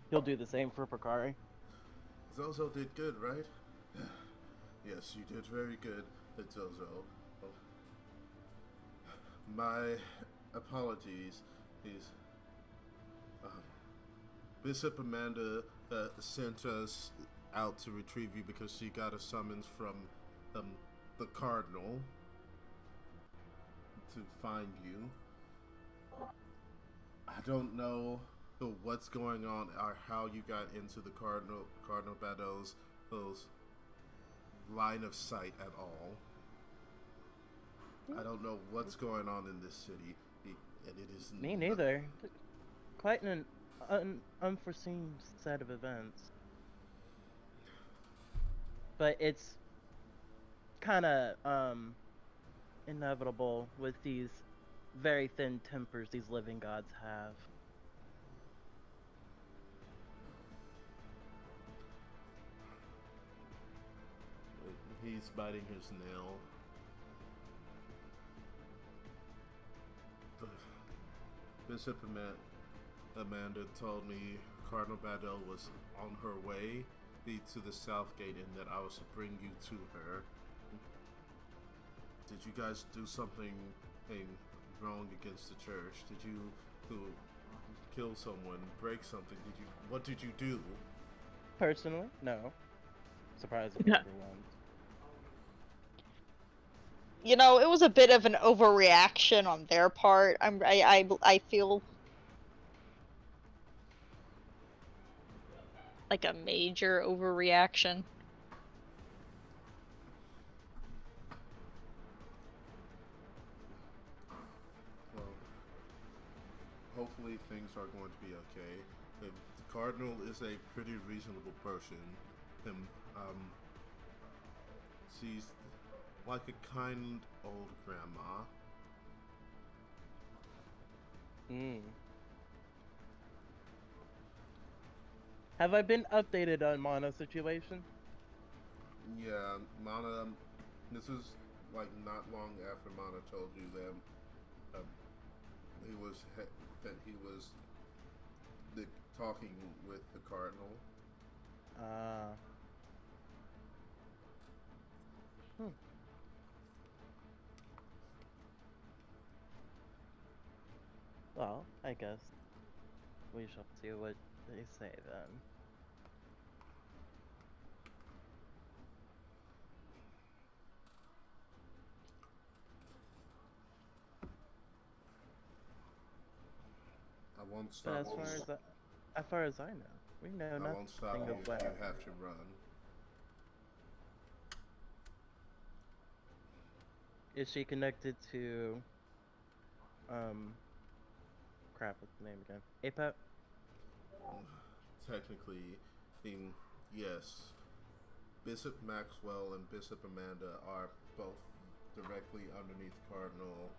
He'll do the same for Picari. Zozo did good, right? Yes, you did very good, Zozo. My apologies. Bishop Amanda sent us out to retrieve you because she got a summons from the Cardinal to find you. I don't know what's going on or how you got into the Cardinal Battle's line of sight at all. I don't know what's going on in this city, and it is Me neither. Quite an unforeseen set of events. But it's kind of inevitable with these very thin tempers these living gods have. He's biting his nail. Bishop Amanda told me Cardinal Badel was on her way to the south gate and that I was to bring you to her. Did you guys do something wrong against the church? Did you kill someone, break something? What did you do? Personally, no. Surprisingly, everyone. You know, it was a bit of an overreaction on their part. I feel like a major overreaction. Well, hopefully things are going to be okay. The Cardinal is a pretty reasonable person. She's like a kind old grandma. Have I been updated on Mono's situation? Yeah, Mana, this is like not long after Mana told you that that he was talking with the cardinal. Hmm. Well, I guess we shall see what they say then. I won't But stop as far as I know, we know I won't stop nothing you of if what you happened. have to run. Is she connected to crap, what's the name again? APEP? Technically, yes, Bishop Maxwell and Bishop Amanda are both directly underneath Cardinal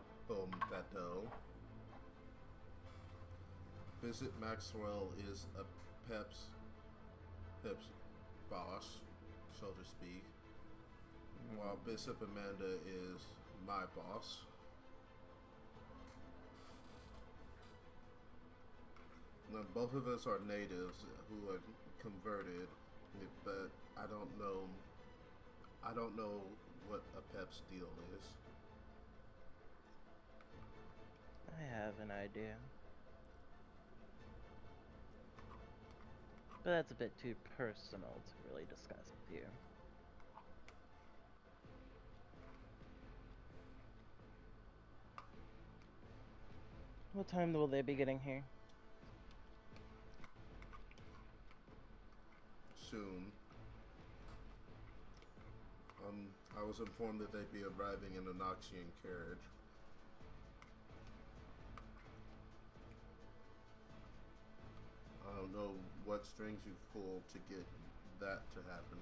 Bateau. Bishop Maxwell is a Pep's boss, so to speak, while Bishop Amanda is my boss. Now, both of us are natives who have converted, but I don't know what a Pep's deal is. I have an idea. But that's a bit too personal to really discuss with you. What time will they be getting here? Soon. I was informed that they'd be arriving in a Noxian carriage. I don't know what strings you pulled to get that to happen.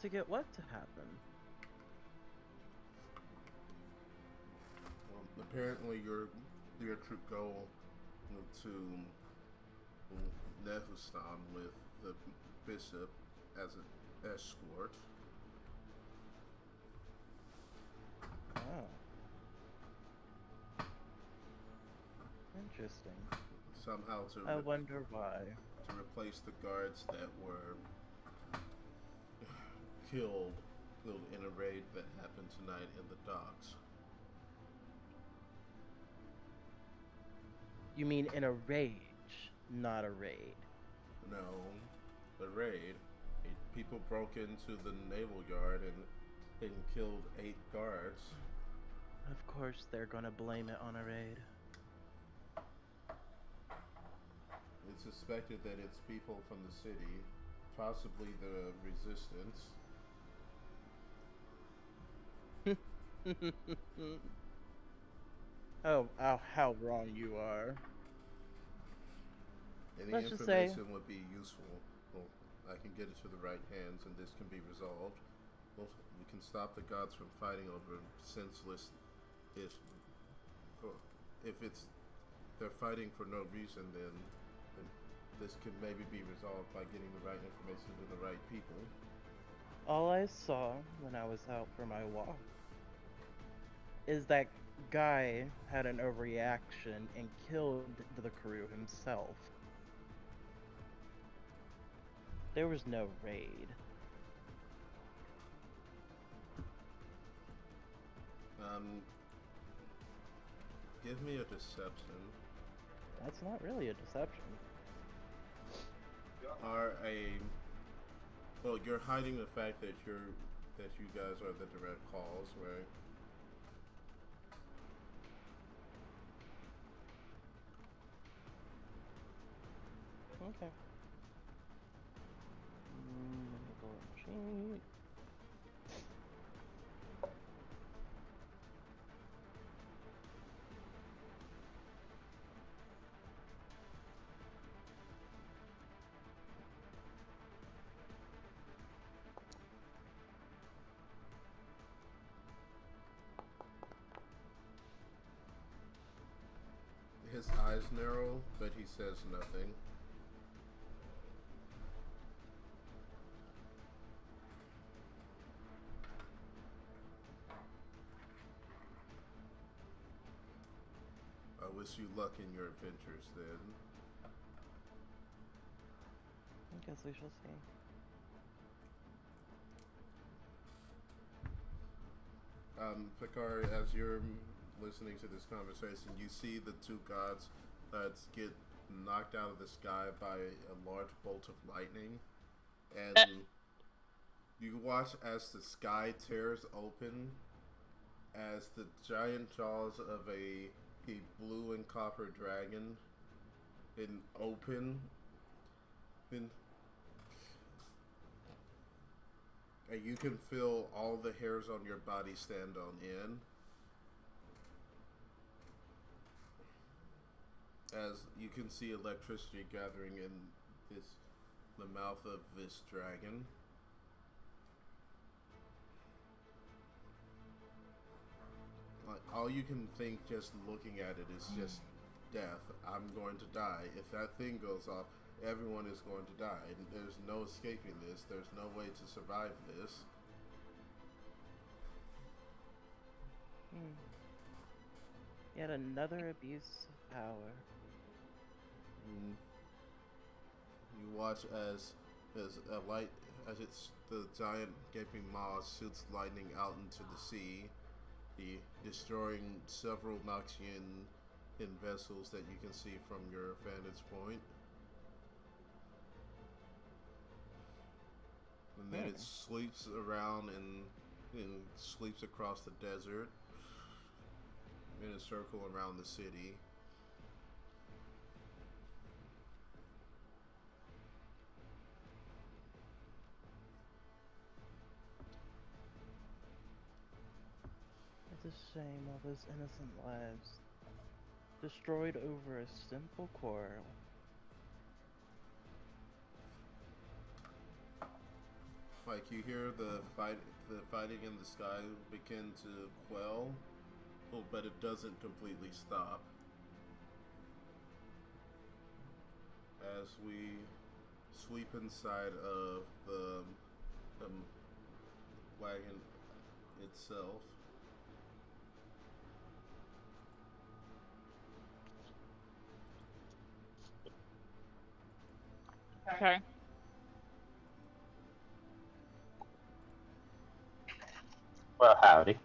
To get what to happen? Well, apparently your troop go to Nehustan with the bishop as an escort. Oh. Interesting. Somehow I wonder why. to replace the guards that were killed in a raid that happened tonight in the docks. You mean in a rage, not a raid. No, the raid. People broke into the naval yard and killed 8 guards. Of course they're gonna blame it on a raid. It's suspected that it's people from the city, possibly the resistance. Oh, how wrong you are. Any Let's just say- information would be useful. Well, I can get it to the right hands and this can be resolved. Well, we can stop the gods from fighting over senseless if they're fighting for no reason, then this can maybe be resolved by getting the right information to the right people. All I saw when I was out for my walk is that guy had an overreaction and killed the crew himself. There was no raid. Give me a deception. That's not really a deception. Well, you're hiding the fact that you guys are the direct calls, right? Okay. Let me go and cheat. His eyes narrow, but he says nothing. I wish you luck in your adventures then. I guess we shall see. Picard, as you're listening to this conversation, you see the two gods that get knocked out of the sky by a large bolt of lightning, and you watch as the sky tears open, as the giant jaws of a blue and copper dragon open, and you can feel all the hairs on your body stand on end. As you can see electricity gathering in the mouth of this dragon. Like, all you can think just looking at it is just death. I'm going to die. If that thing goes off, everyone is going to die. There's no escaping this. There's no way to survive this. Yet another abuse of power. You watch as the giant gaping maw shoots lightning out into the sea, destroying several Noxian vessels that you can see from your vantage point. And then it sweeps around and sweeps across the desert in a circle around the city. It's a shame all those innocent lives destroyed over a simple quarrel. Like, you hear the fighting in the sky begin to quell, but it doesn't completely stop. As we sweep inside of the wagon itself. Okay. Well, howdy.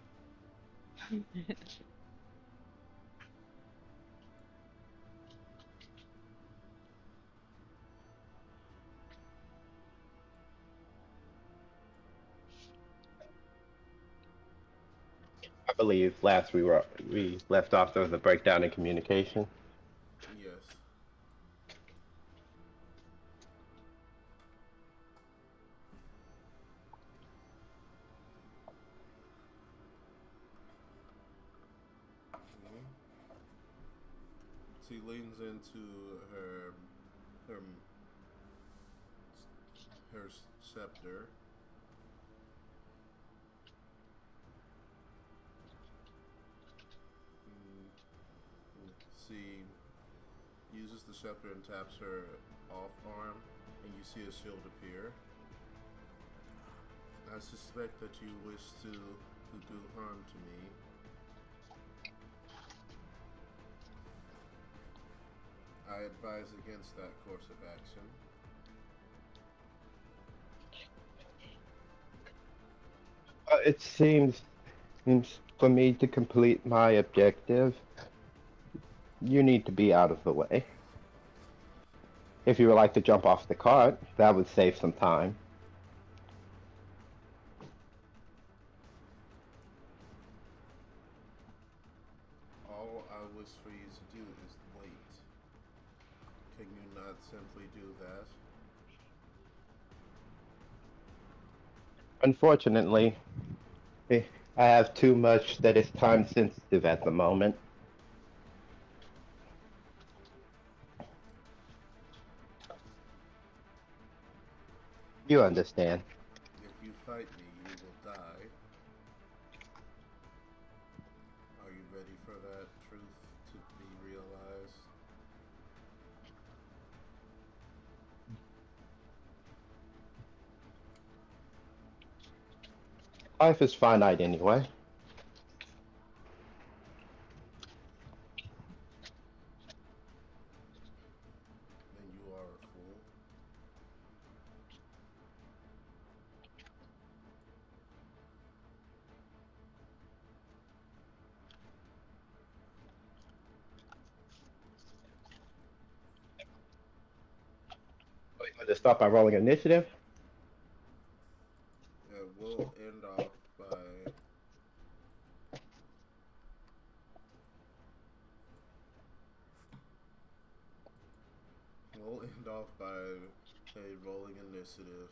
I believe last we left off, there was a breakdown in communication. Yes. She leans into her scepter. She uses the scepter and taps her off arm, and you see a shield appear. I suspect that you wish to do harm to me. I advise against that course of action. It seems for me to complete my objective, you need to be out of the way. If you would like to jump off the cart, that would save some time. All I wish for you to do is wait. Can you not simply do that? Unfortunately, I have too much that is time sensitive at the moment. You understand. If you fight me, you will die. Are you ready for that truth to be realized? Life is finite anyway. it start by rolling initiative? Yeah, we'll end off by. We'll end off by a rolling initiative.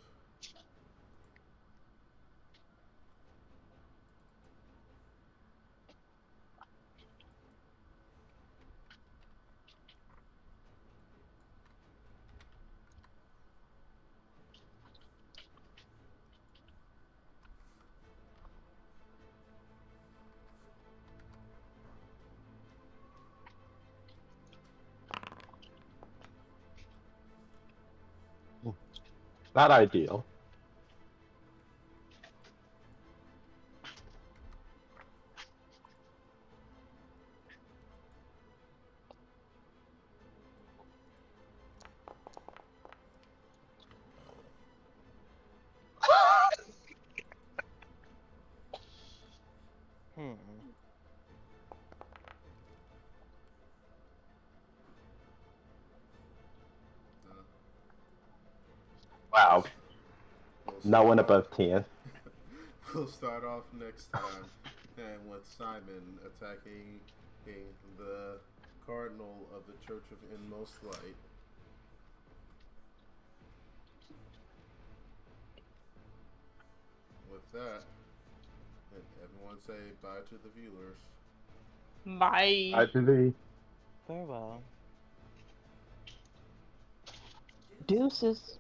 Not ideal. Hmm. Wow. We'll No start one off- above 10. We'll start off next time, and with Simon attacking the Cardinal of the Church of Inmost Light. With that, everyone say bye to the viewers. Bye. I believe. Farewell. Deuces.